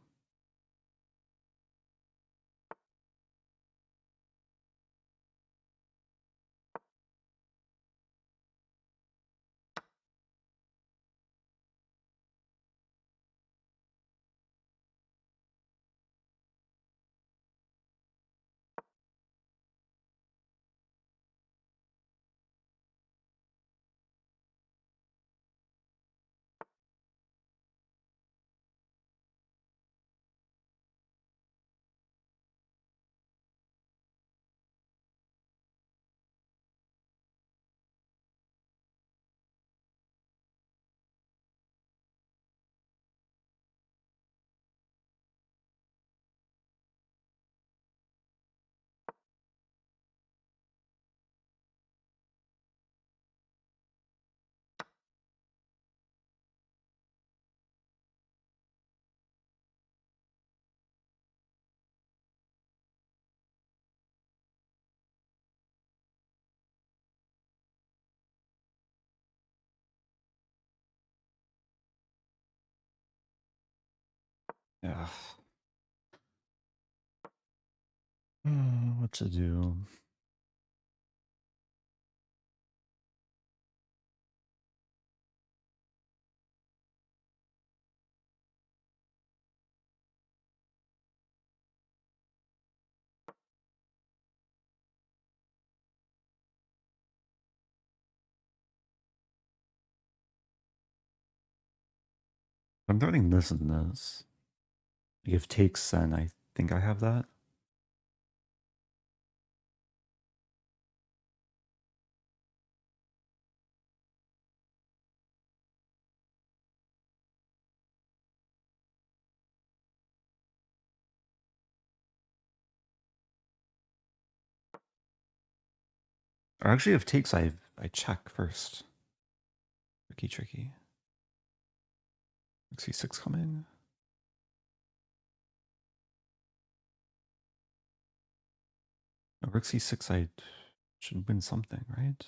Yeah. What to do? I'm learning this and this. If takes, then I think I have that. Or actually, if takes, I check first. Tricky. C6 coming. No, rook c6, I should win something, right?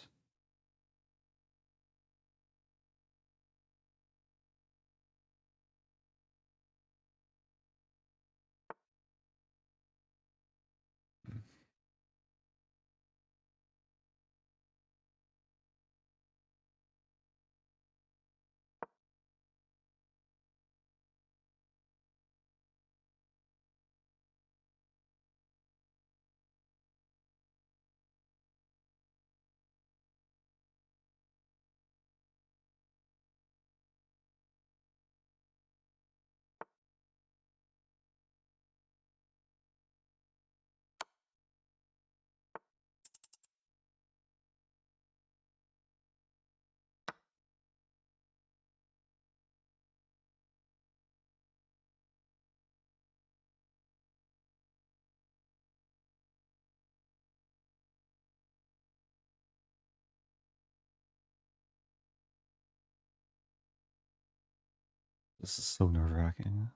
This is so nerve-wracking.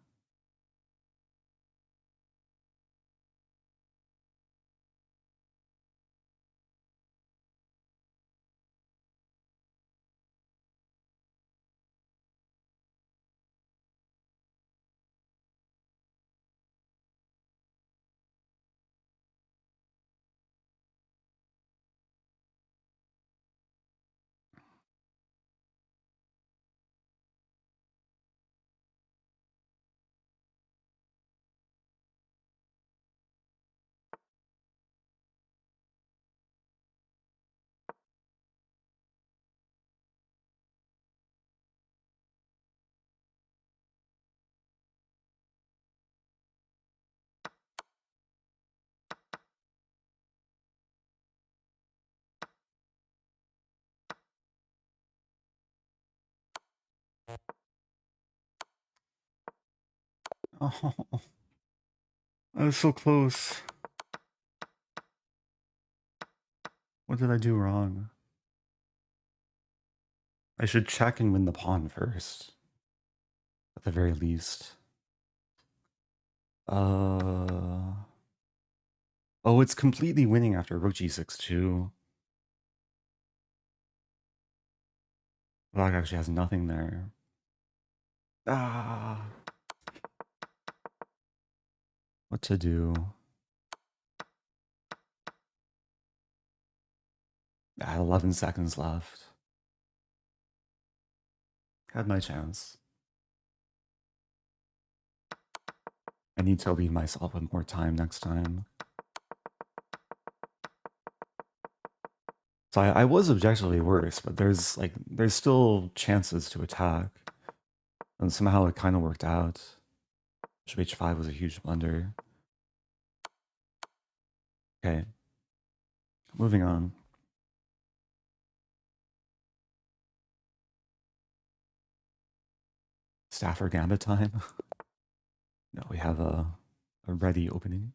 Oh, I was so close. What did I do wrong? I should check and win the pawn first. At the very least. Oh, it's completely winning after rook g6 too. Black actually has nothing there. Ah. What to do? I had 11 seconds left. Had my chance. I need to leave myself with more time next time. So I was objectively worse, but there's still chances to attack. And somehow it kind of worked out. Bishop h5 was a huge blunder. Okay. Moving on. Stafford Gambit time. No, we have a ready opening.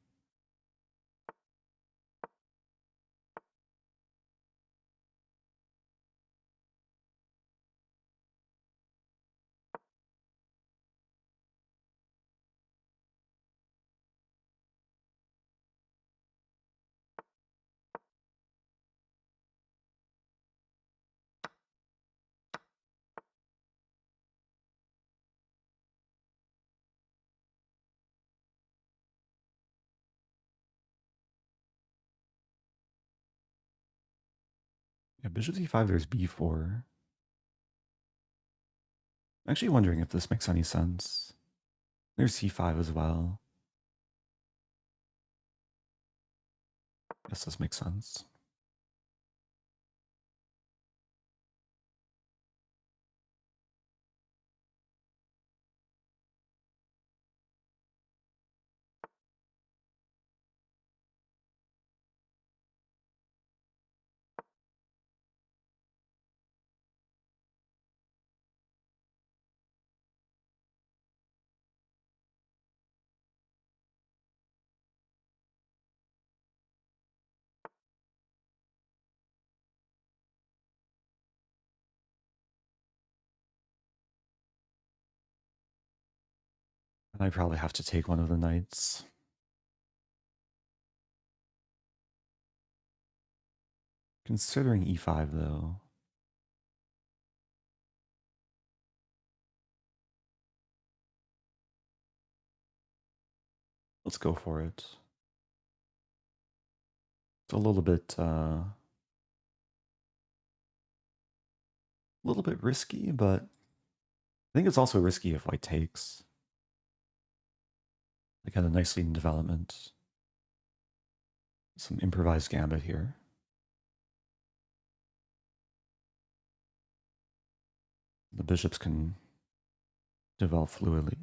Yeah, bishop c5, there's b4. I'm actually wondering if this makes any sense. There's c5 as well. Guess this makes sense. And I probably have to take one of the knights. Considering e5 though. Let's go for it. It's a little bit risky, but I think it's also risky if white takes. Like had a nice lead in development. Some improvised gambit here. The bishops can develop fluidly.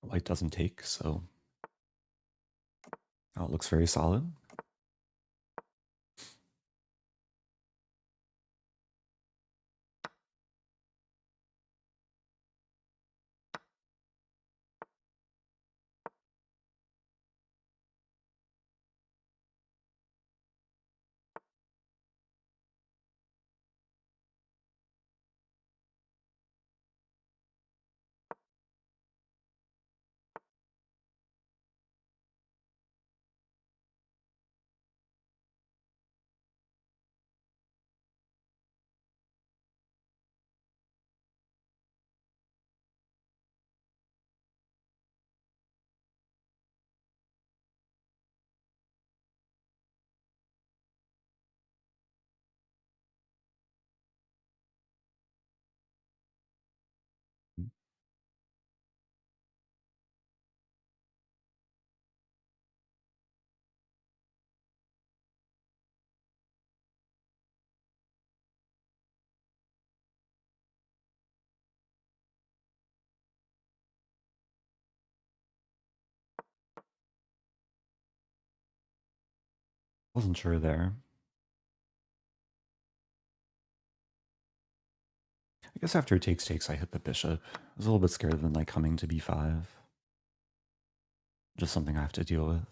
White doesn't take, so it looks very solid. Wasn't sure there. I guess after takes, I hit the bishop. I was a little bit scared of the knight coming to b5. Just something I have to deal with.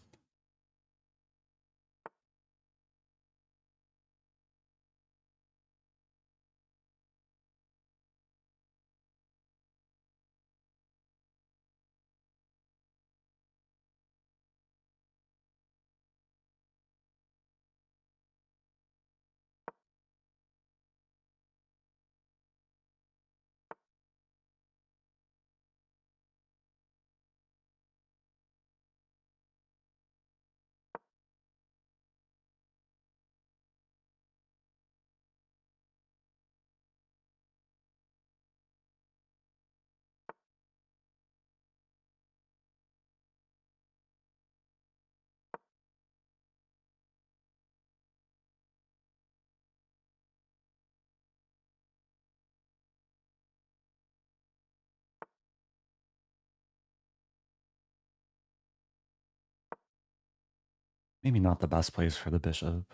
Maybe not the best place for the bishop.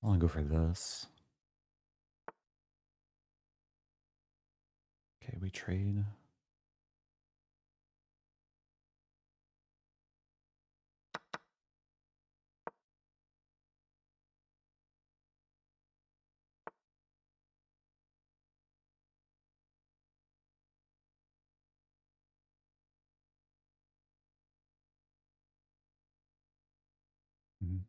I want to go for this. Okay, we trade. Mhm.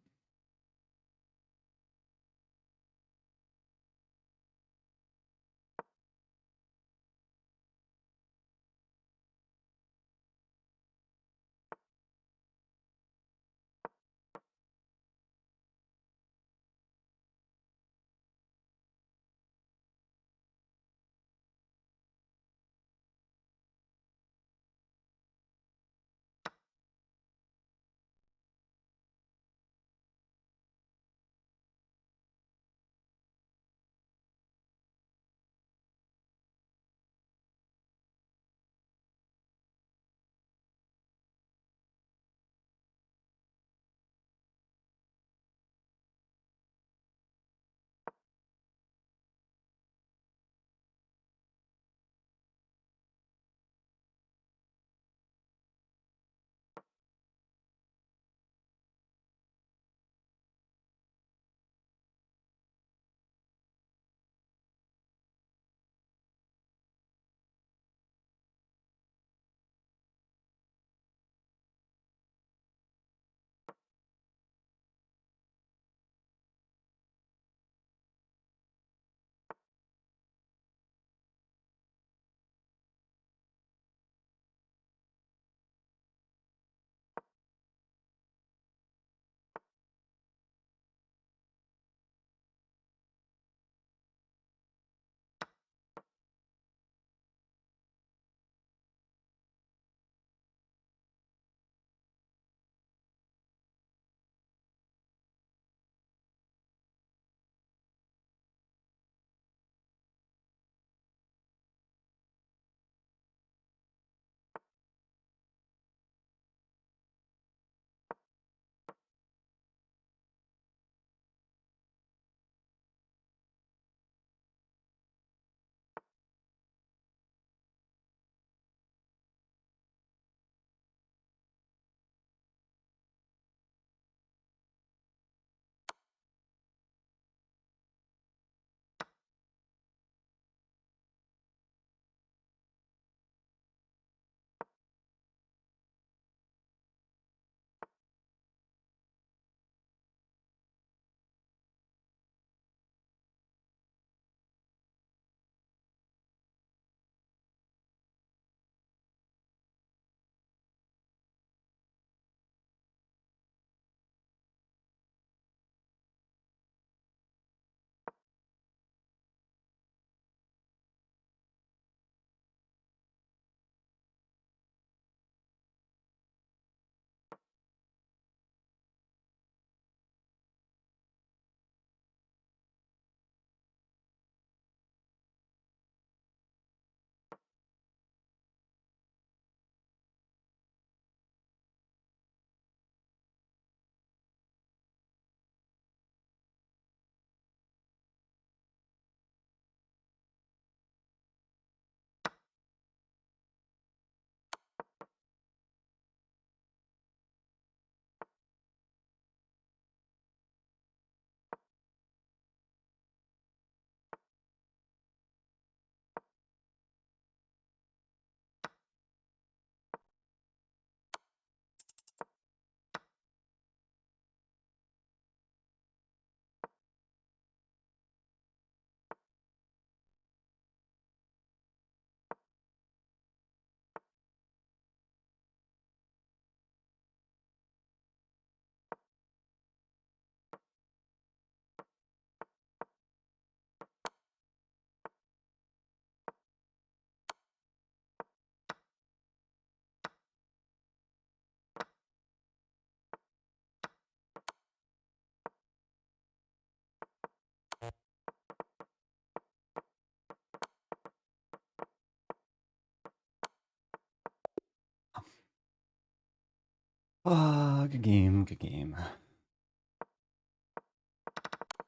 Good game, good game.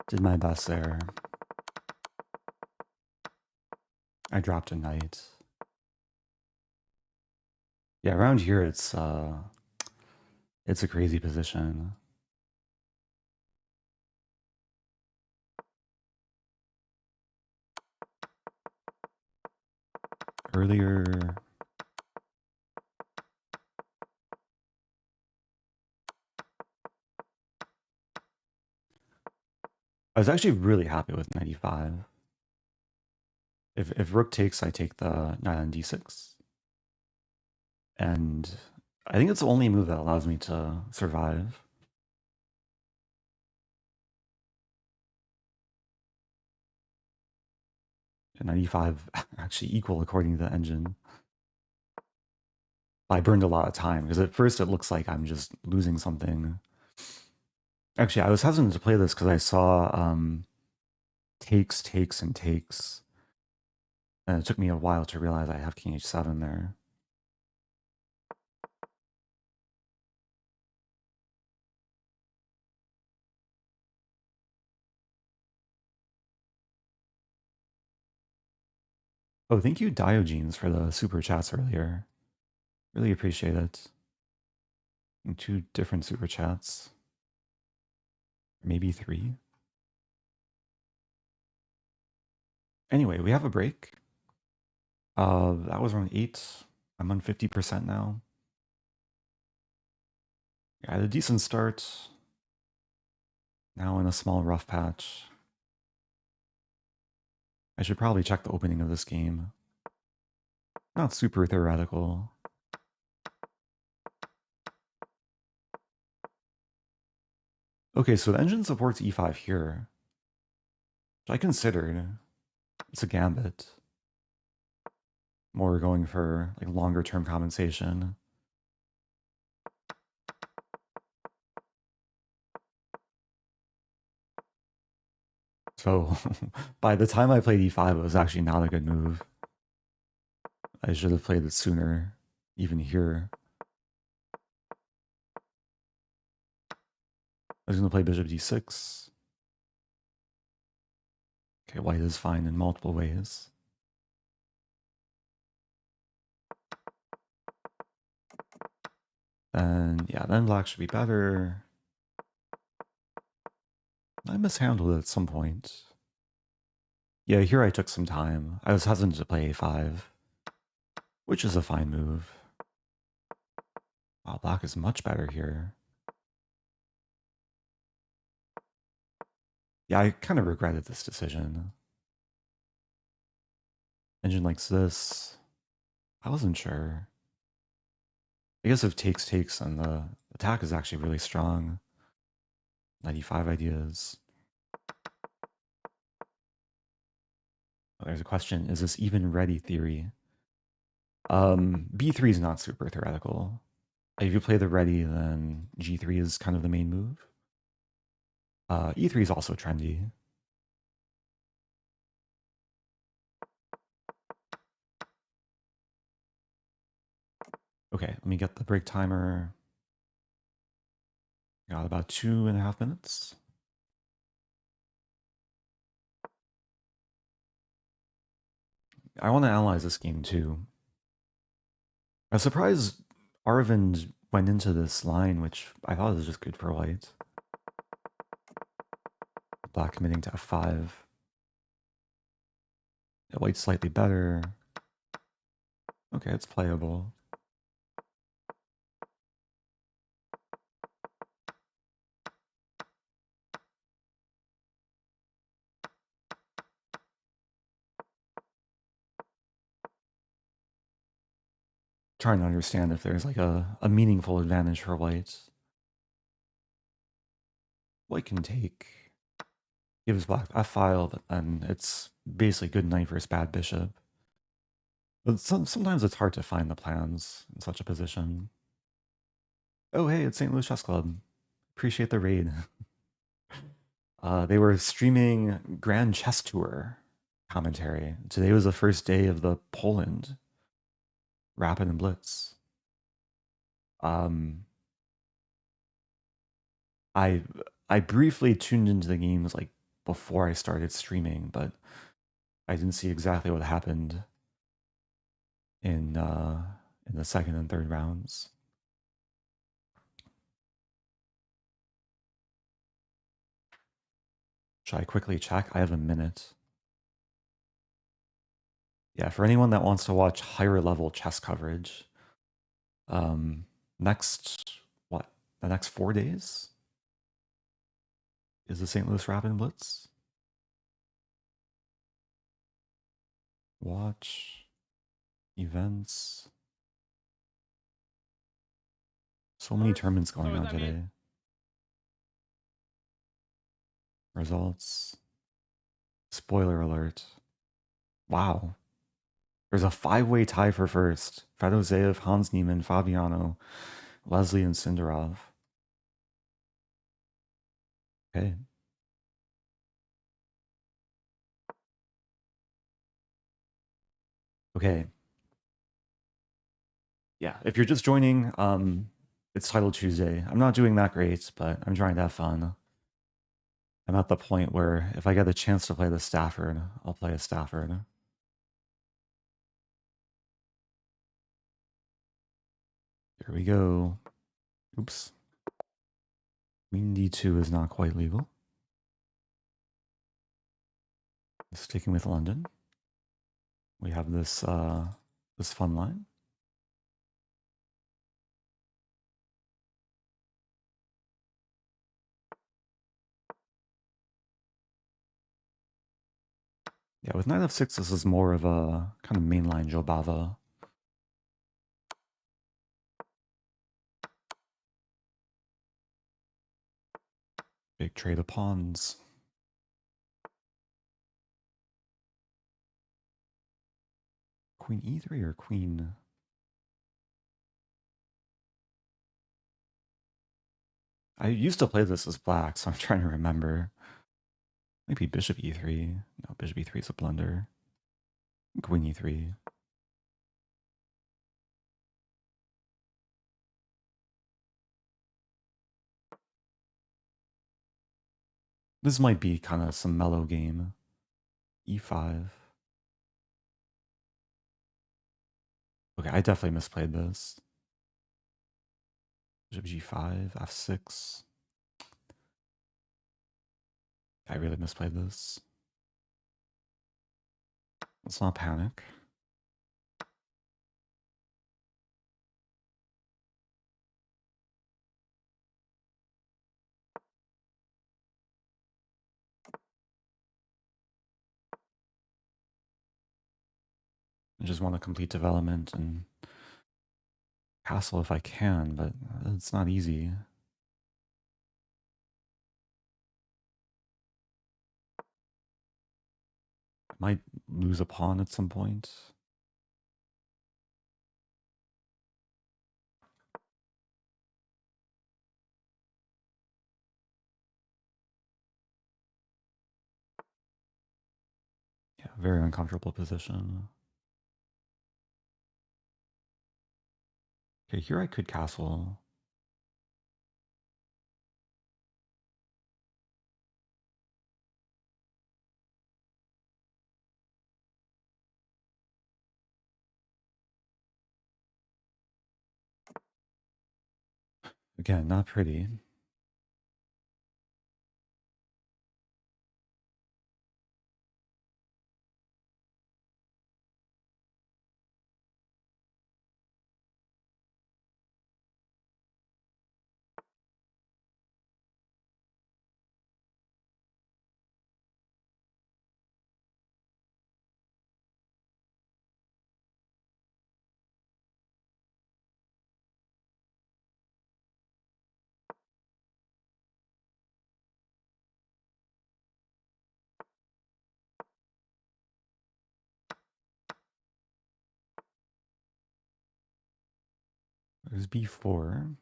Did my best there. I dropped a knight. Yeah, around here it's a crazy position. Earlier, I was actually really happy with 95. If rook takes, I take the knight on d6. And I think it's the only move that allows me to survive. And 95 actually equal according to the engine. I burned a lot of time because at first it looks like I'm just losing something. Actually, I was hesitant to play this because I saw takes, takes, and takes. And it took me a while to realize I have king h7 there. Oh, thank you, Diogenes, for the super chats earlier. Really appreciate it. And 2 different super chats. Maybe 3. Anyway, we have a break. That was around 8. I'm on 50% now. Yeah, I had a decent start. Now in a small rough patch. I should probably check the opening of this game. Not super theoretical. Okay, so the engine supports e5 here, which I considered. It's a gambit. More going for like longer term compensation. So by the time I played e5, it was actually not a good move. I should have played it sooner, even here. I was going to play bishop d6. Okay, white is fine in multiple ways. Then, yeah, then black should be better. I mishandled it at some point. Yeah, here I took some time. I was hesitant to play a5, which is a fine move. Wow, black is much better here. Yeah, I kind of regretted this decision. Engine likes this. I wasn't sure. I guess if takes, takes, and the attack is actually really strong. 95 ideas. Oh, there's a question, is this even ready theory? B3 is not super theoretical. If you play the ready, then G3 is kind of the main move. E3 is also trendy. Okay, let me get the break timer. Got about 2.5 minutes. I want to analyze this game too. I was surprised Aravindh went into this line, which I thought was just good for white. Black committing to f5. Yeah, white's slightly better. Okay, it's playable. Trying to understand if there's like a meaningful advantage for white. White can take. Gives black f-file, but then it's basically good knight versus bad bishop. But sometimes it's hard to find the plans in such a position. Oh, hey, it's St. Louis Chess Club. Appreciate the raid. They were streaming Grand Chess Tour commentary. Today was the first day of the Poland Rapid and Blitz. I I briefly tuned into the games like before I started streaming, but I didn't see exactly what happened in the second and third rounds. Should I quickly check? I have a minute. Yeah, for anyone that wants to watch higher level chess coverage, next what? The next 4 days is the St. Louis Rapid Blitz. Watch events. So many tournaments going on today. Results. Spoiler alert. Wow. There's a 5-way tie for first. Fedoseev, Hans Niemann, Fabiano, Leslie, and Sindarov. Okay. Okay. Yeah, if you're just joining, it's Title Tuesday. I'm not doing that great, but I'm trying to have fun. I'm at the point where if I get a chance to play the Stafford, I'll play a Stafford. Here we go. Oops. Queen d2 is not quite legal. Sticking with London. We have this this fun line. Yeah, with knight f6, this is more of a kind of mainline Jobava. Big trade of pawns. Queen e3 or queen? I used to play this as black, so I'm trying to remember. Maybe bishop e3. No, bishop e3 is a blunder. Queen e3. This might be kind of some mellow game. e5. Okay, I definitely misplayed this. Bishop g5, f6. I really misplayed this. Let's not panic. I just want to complete development and castle if I can, but it's not easy. I might lose a pawn at some point. Yeah, very uncomfortable position. Okay, here I could castle. Again, not pretty. There's b4.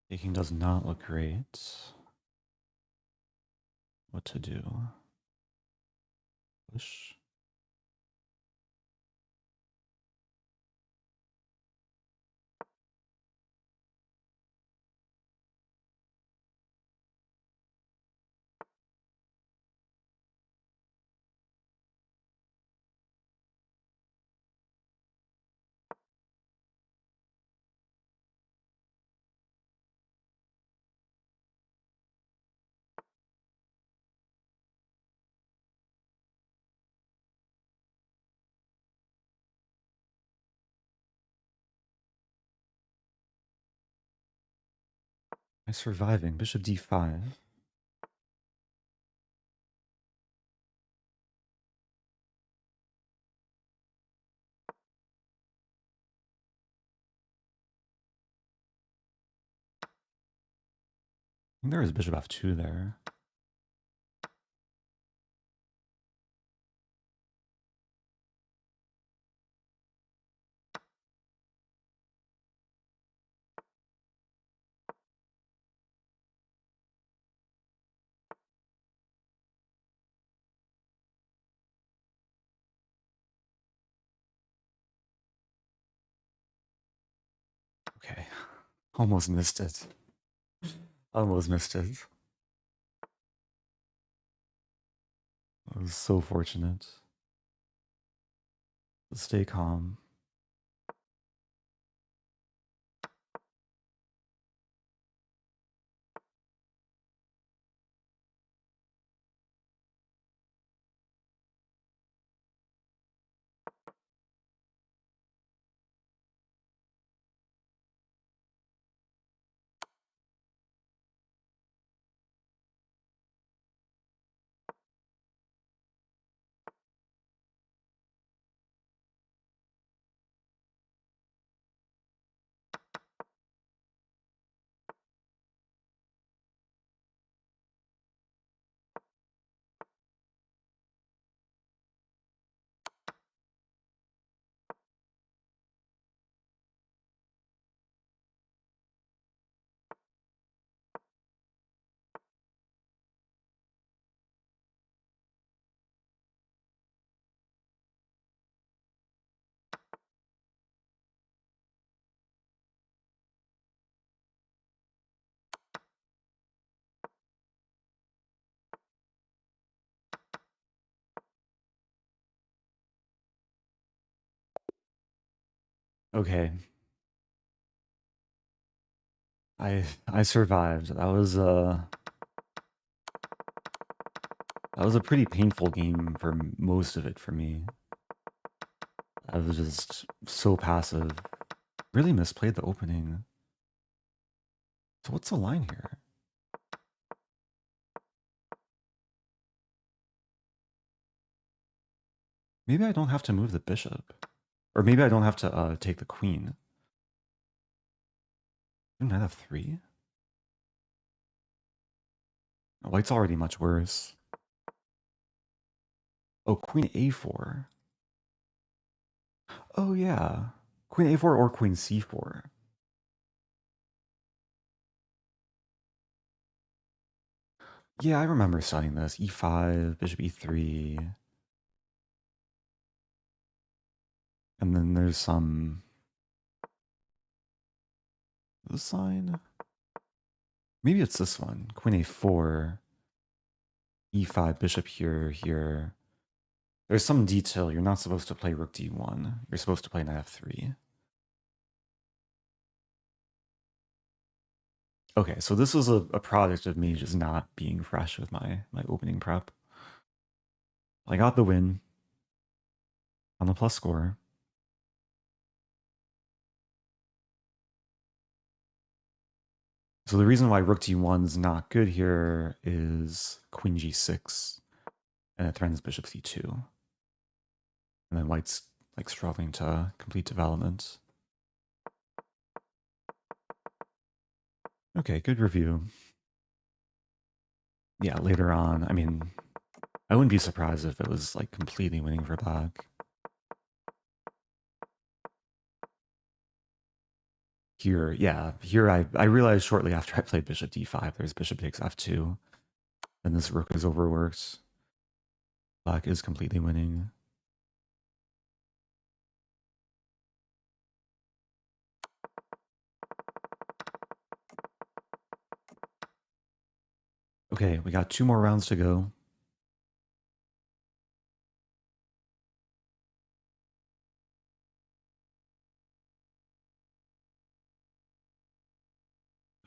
Becking does not look great. What to do? Push. I'm surviving. Bishop d5. I think there is bishop f2 there. Okay. Almost missed it. Almost missed it. I was so fortunate. Stay calm. Okay. I survived. That was a pretty painful game for most of it for me. I was just so passive. Really misplayed the opening. So what's the line here? Maybe I don't have to move the bishop. Or maybe I don't have to take the queen. Knight f3? White's already much worse. Oh, queen a4. Oh yeah. Queen a4 or queen c4. Yeah, I remember studying this. e5, bishop e3. And then there's some... this sign? Maybe it's this one. Queen a4. e5, bishop here. There's some detail. You're not supposed to play rook d1. You're supposed to play knight f3. Okay, so this was a product of me just not being fresh with my opening prep. I got the win on the plus score. So the reason why rook d1 is not good here is queen g6, and it threatens bishop c2. And then white's like struggling to complete development. Okay, good review. Yeah, later on, I mean, I wouldn't be surprised if it was like completely winning for black. Here, yeah, here I realized shortly after I played bishop d5, there's bishop takes f2, and this rook is overworked. Black is completely winning. Okay, we got 2 more rounds to go.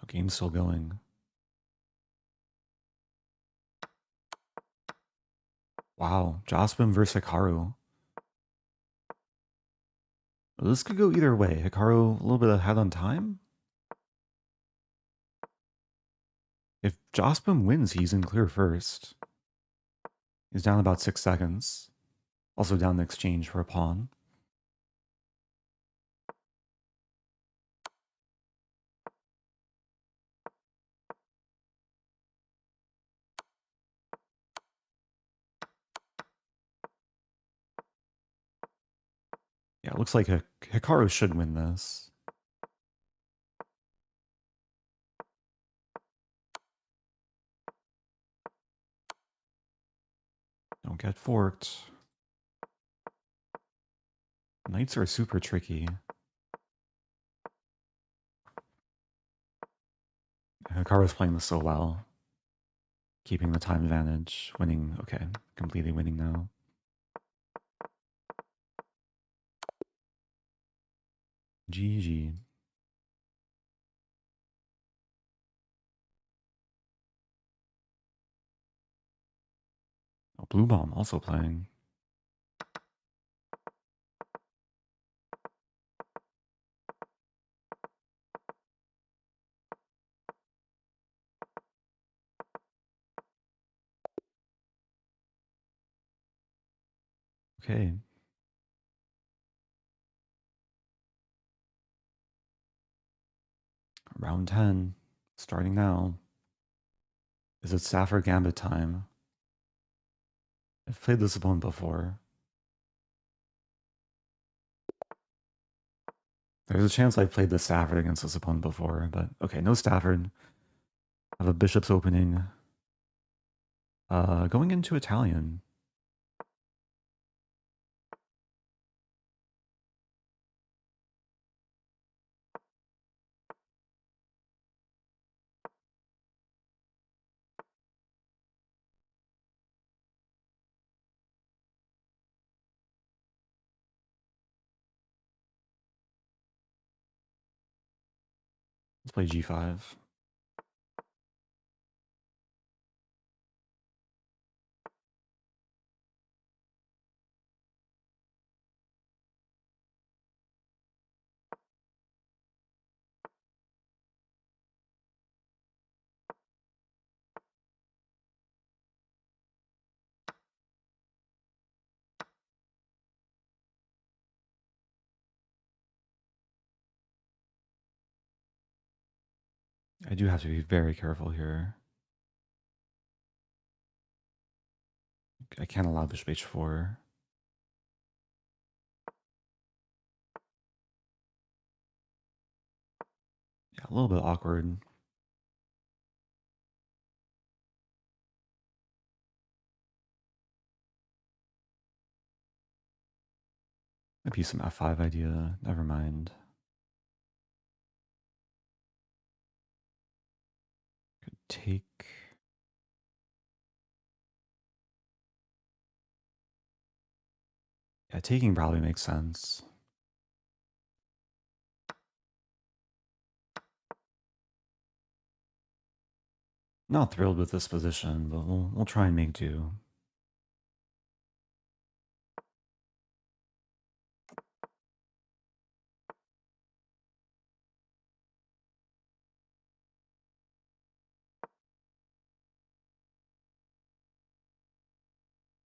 Oh, game's still going. Wow, Jospin versus Hikaru. This could go either way. Hikaru a little bit ahead on time. If Jospin wins, he's in clear first. He's down about 6 seconds. Also down the exchange for a pawn. Yeah, it looks like Hikaru should win this. Don't get forked. Knights are super tricky. Hikaru's playing this so well. Keeping the time advantage. Winning. Okay, completely winning now. GG. Oh, Blue Bomb also playing. Okay. Round 10. Starting now. Is it Stafford Gambit time? I've played this opponent before. There's a chance I've played the Stafford against this opponent before, but okay, no Stafford. I have a Bishop's opening. Going into Italian. Let's play G5. I do have to be very careful here. I can't allow Bishop H4. Yeah, a little bit awkward. Might be some F5 idea. Never mind. Could take. Yeah, taking probably makes sense. Not thrilled with this position, but we'll try and make do.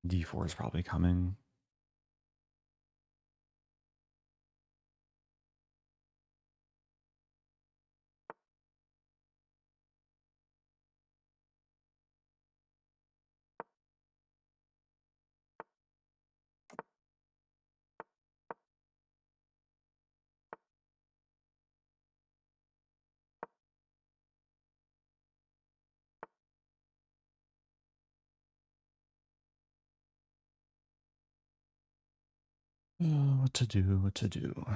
D4 is probably coming. What to do, what to do.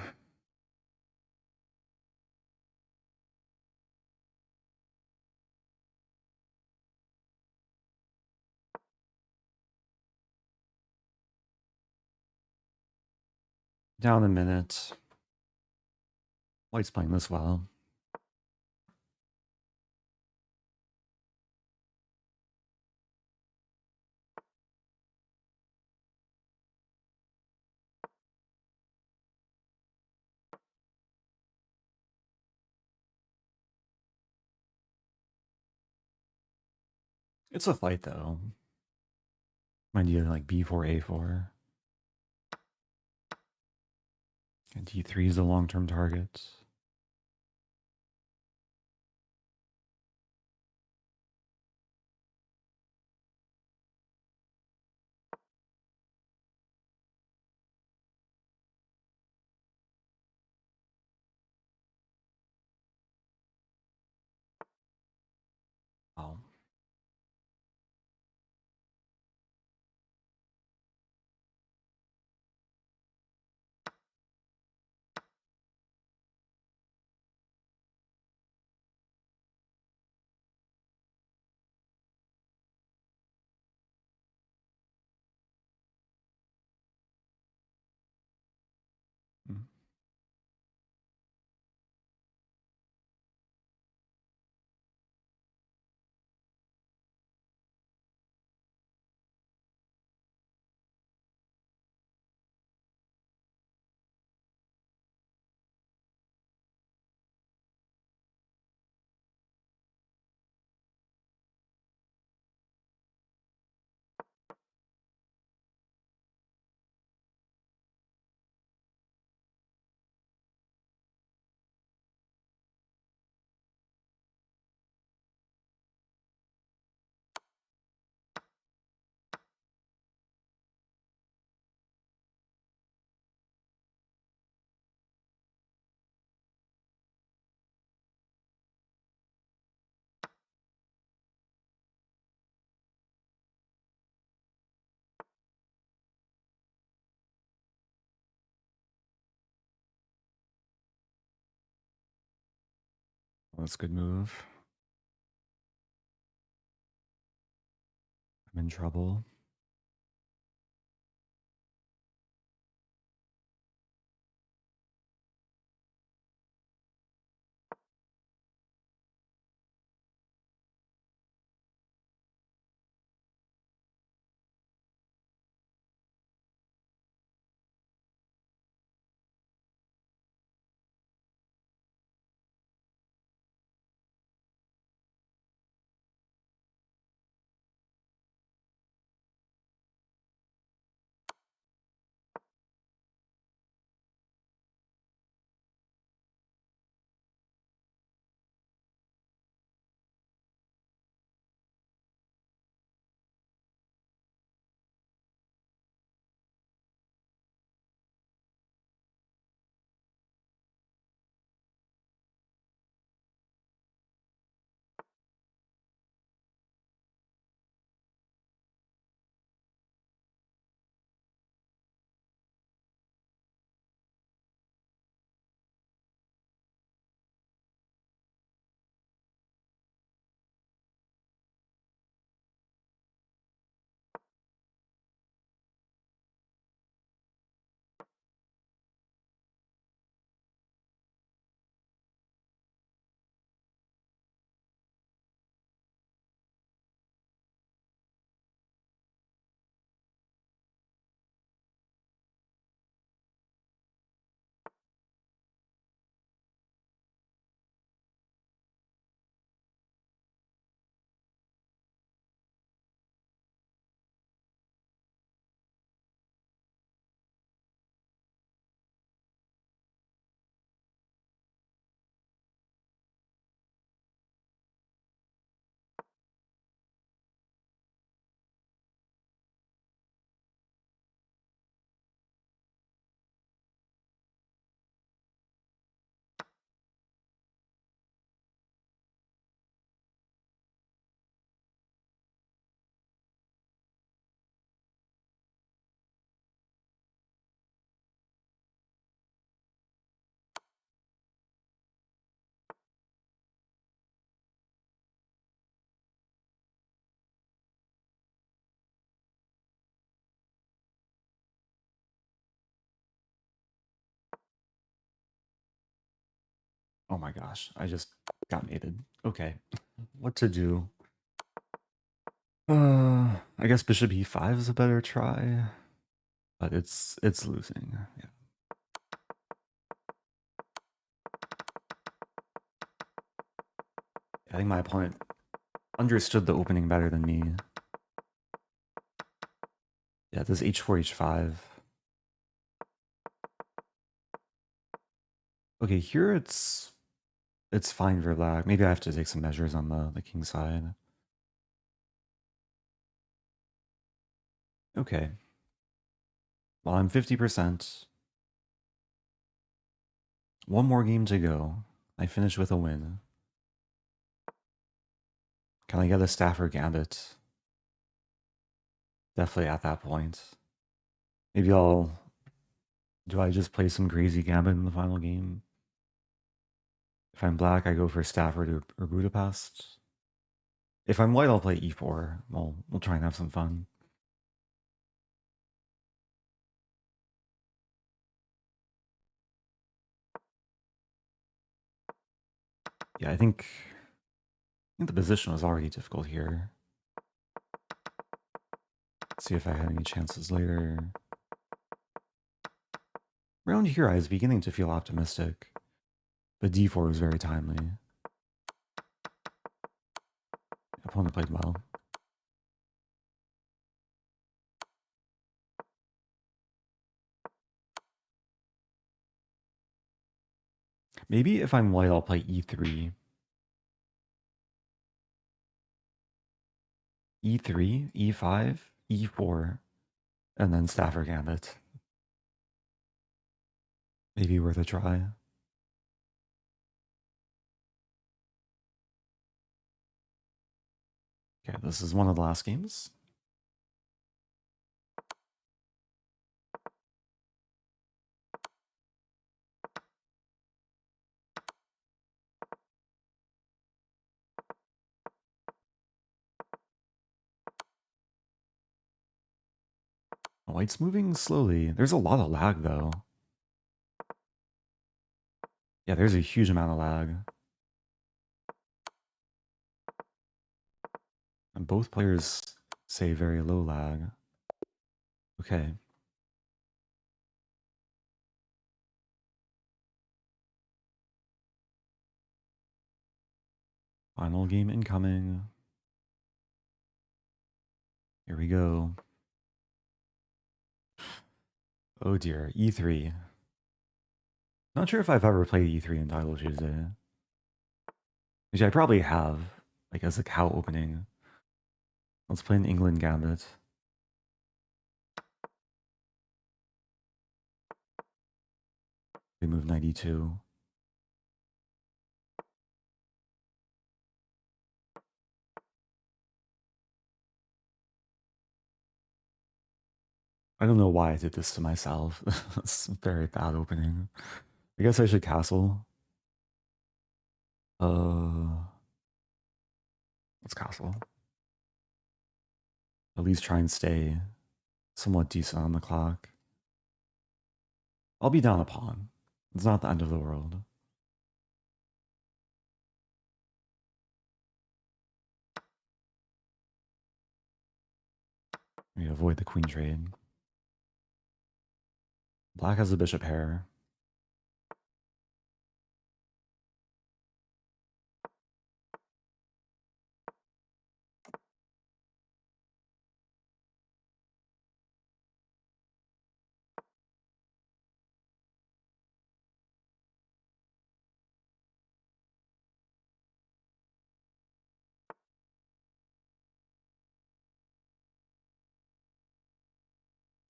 Down a minute. White's playing this well. It's a fight though. Might need like B4, A4. And D3 is the long-term target. Wow. Mm. Well, that's a good move. I'm in trouble. Oh my gosh, I just got mated. Okay, what to do? I guess bishop e5 is a better try, but it's losing. Yeah. I think my opponent understood the opening better than me. Yeah, this h4, h5. Okay, here it's fine for black. Maybe I have to take some measures on the king side. Okay. Well, I'm 50%. One more game to go. I finish with a win. Can I get a Stafford Gambit? Definitely at that point. Maybe I'll... Do I just play some crazy Gambit in the final game? If I'm black, I go for Stafford or Budapest. If I'm white, I'll play e4. We'll try and have some fun. Yeah, I think the position was already difficult here. Let's see if I had any chances later. Around here, I was beginning to feel optimistic, but d4 was very timely. Opponent played well. Maybe if I'm white, I'll play e3. e3, e5, e4, and then Stafford Gambit. Maybe worth a try. Okay, this is one of the last games. White's moving slowly. There's a lot of lag, though. Yeah, there's a huge amount of lag. And both players say very low lag. Okay. Final game incoming. Here we go. Oh dear, e3. Not sure if I've ever played e3 in Title Tuesday. Which I probably have, like as a cow opening. Let's play an England Gambit. We move 92. I don't know why I did this to myself. It's a very bad opening. I guess I should castle. Let's castle. At least try and stay somewhat decent on the clock. I'll be down a pawn. It's not the end of the world. We avoid the queen trade. Black has a bishop pair.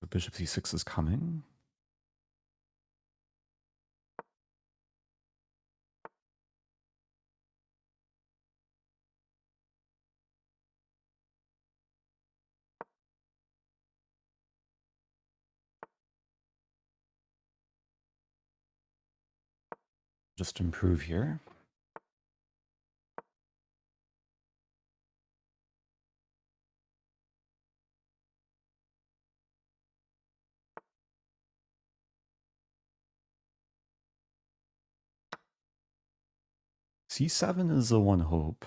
The bishop c6 is coming. Just improve here. c7 is the one hope.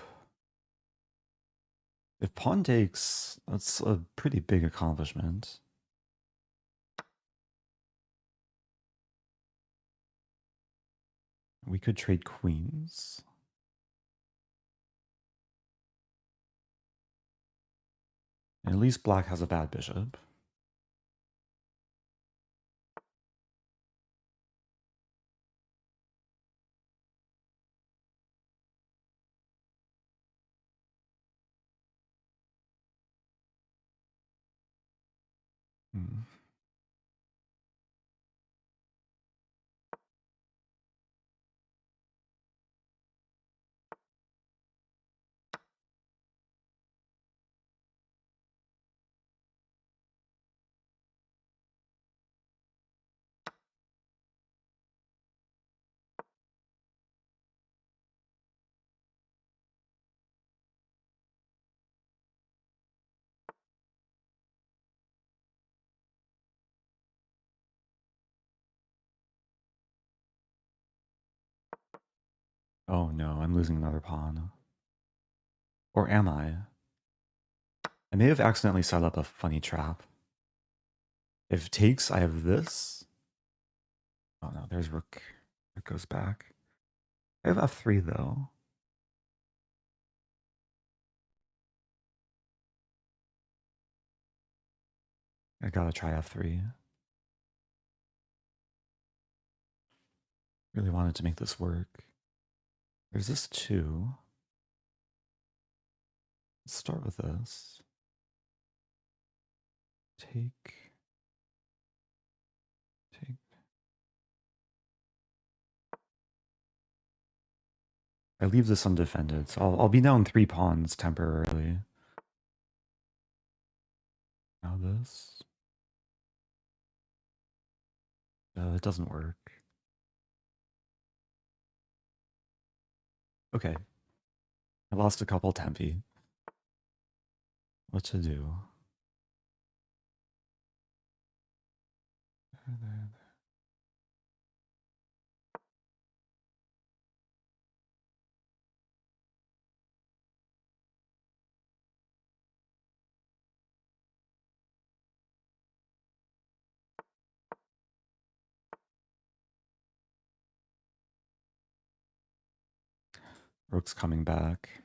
If pawn takes, that's a pretty big accomplishment. We could trade queens. And at least black has a bad bishop. Hmm. Oh no, I'm losing another pawn. Or am I? I may have accidentally set up a funny trap. If takes, I have this. Oh no, there's rook. Rook goes back. I have f3 though. I gotta try f3. Really wanted to make this work. There's this too. Let's start with this. Take. Take. I leave this undefended, so I'll be down 3 pawns temporarily. Now this. It doesn't work. Okay. I lost a couple tempi. What to do? Rook's coming back.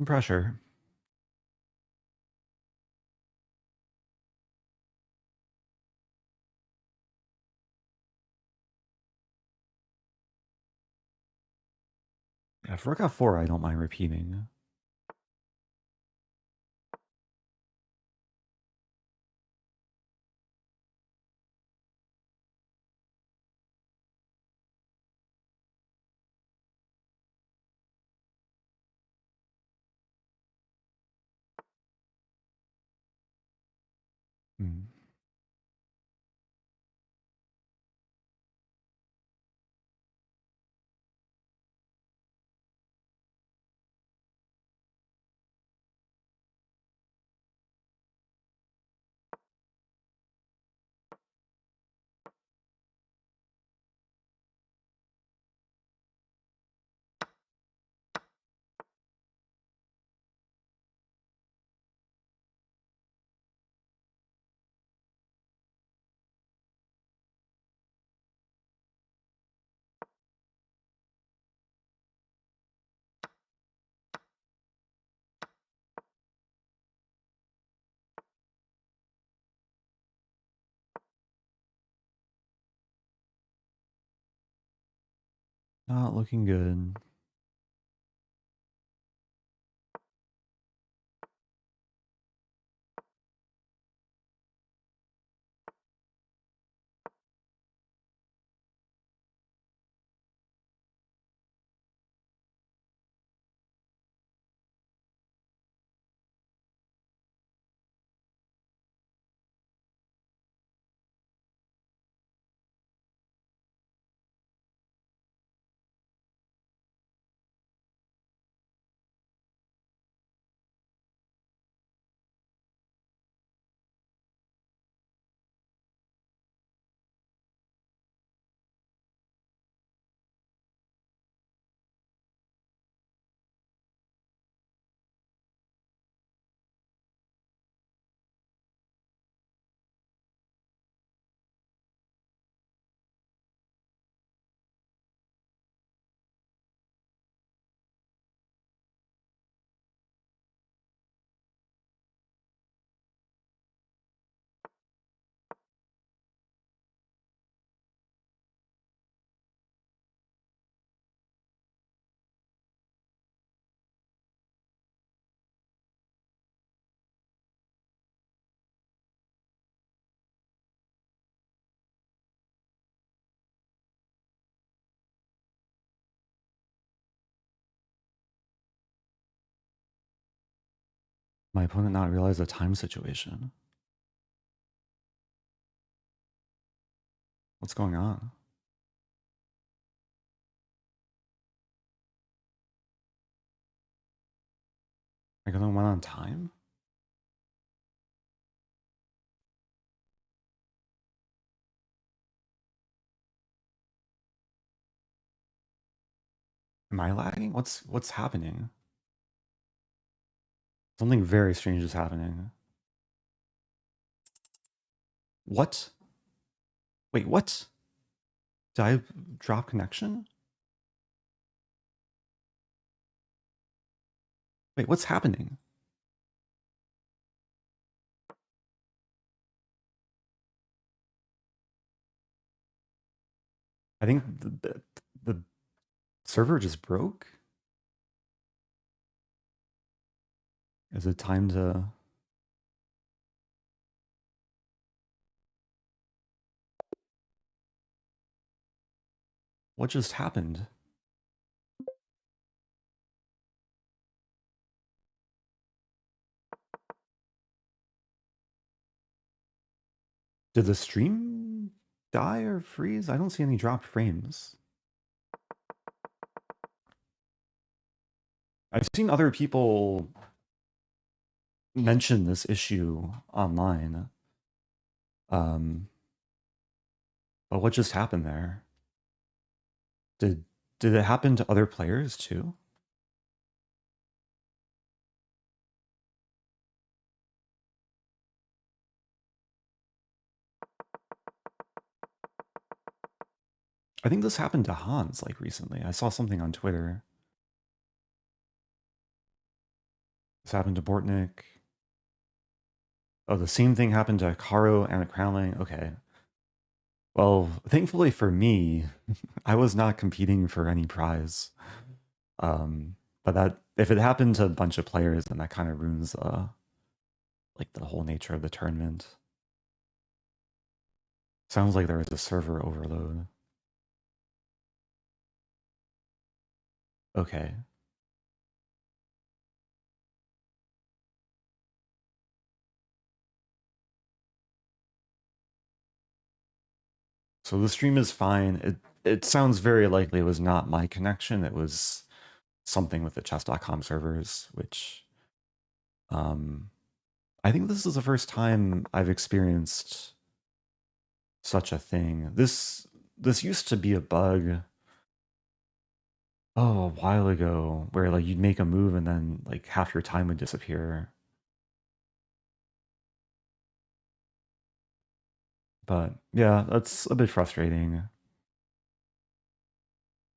Pressure. Yeah, for rook f4, I don't mind repeating. Hmm. Not looking good. My opponent not realize the time situation. What's going on? Are you gonna win on time? Am I lagging? What's happening? Something very strange is happening. What? Wait, what? Did I drop connection? Wait, what's happening? I think the server just broke. Is it time to... What just happened? Did the stream die or freeze? I don't see any dropped frames. I've seen other people mention this issue online. But what just happened there? Did it happen to other players too? I think this happened to Hans like recently. I saw something on Twitter. This happened to Bortnik. Oh, the same thing happened to Caro and Crownling. Okay. Well, thankfully for me, I was not competing for any prize. But that if it happened to a bunch of players, then that kind of ruins like the whole nature of the tournament. Sounds like there was a server overload. Okay. So the stream is fine. It sounds very likely it was not my connection. It was something with the chess.com servers, which I think this is the first time I've experienced such a thing. This used to be a bug a while ago where like you'd make a move and then like half your time would disappear. But yeah, that's a bit frustrating.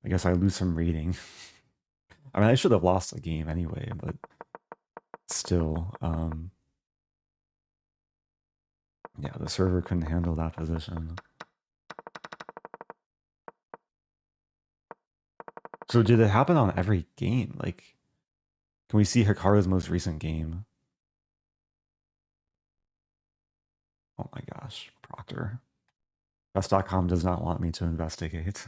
I guess I lose some rating. I mean, I should have lost the game anyway, but still, yeah, the server couldn't handle that position. So did it happen on every game? Like, can we see Hikaru's most recent game? Oh my gosh, Proctor. Best.com does not want me to investigate.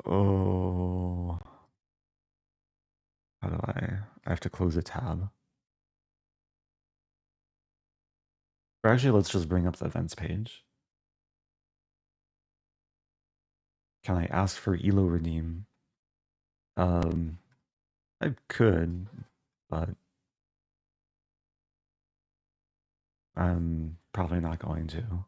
Oh, how do I have to close a tab. Or actually, let's just bring up the events page. Can I ask for Elo redeem? I could, but I'm probably not going to.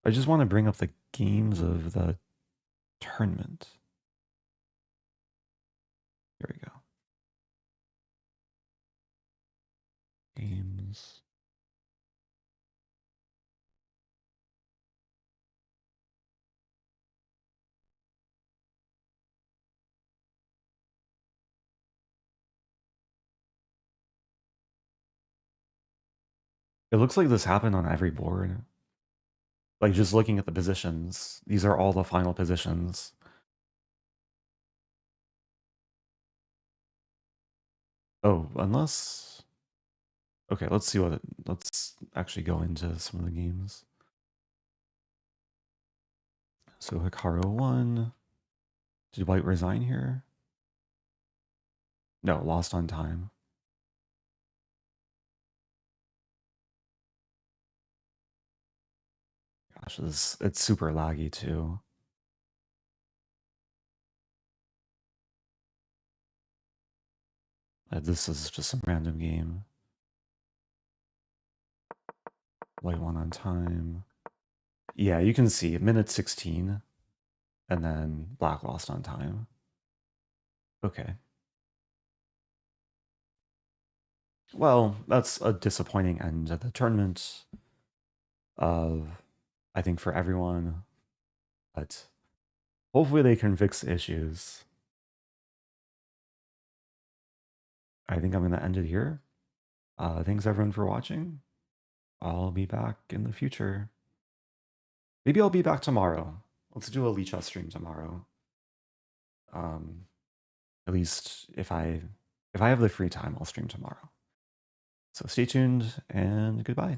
I just want to bring up the games of the tournament. Here we go. Games. It looks like this happened on every board. Like just looking at the positions, these are all the final positions. Oh, unless... Okay, let's see what let's actually go into some of the games. So Hikaru won. Did White resign here? No, lost on time. Gosh, it's super laggy too. This is just some random game. White won on time. Yeah, you can see minute 16, and then Black lost on time. Okay. Well, that's a disappointing end of the tournament. I think for everyone, but hopefully they can fix the issues. I think I'm going to end it here. Thanks everyone for watching. I'll be back in the future. Maybe I'll be back tomorrow. Let's do a Licha stream tomorrow. At least if I have the free time, I'll stream tomorrow. So stay tuned and goodbye.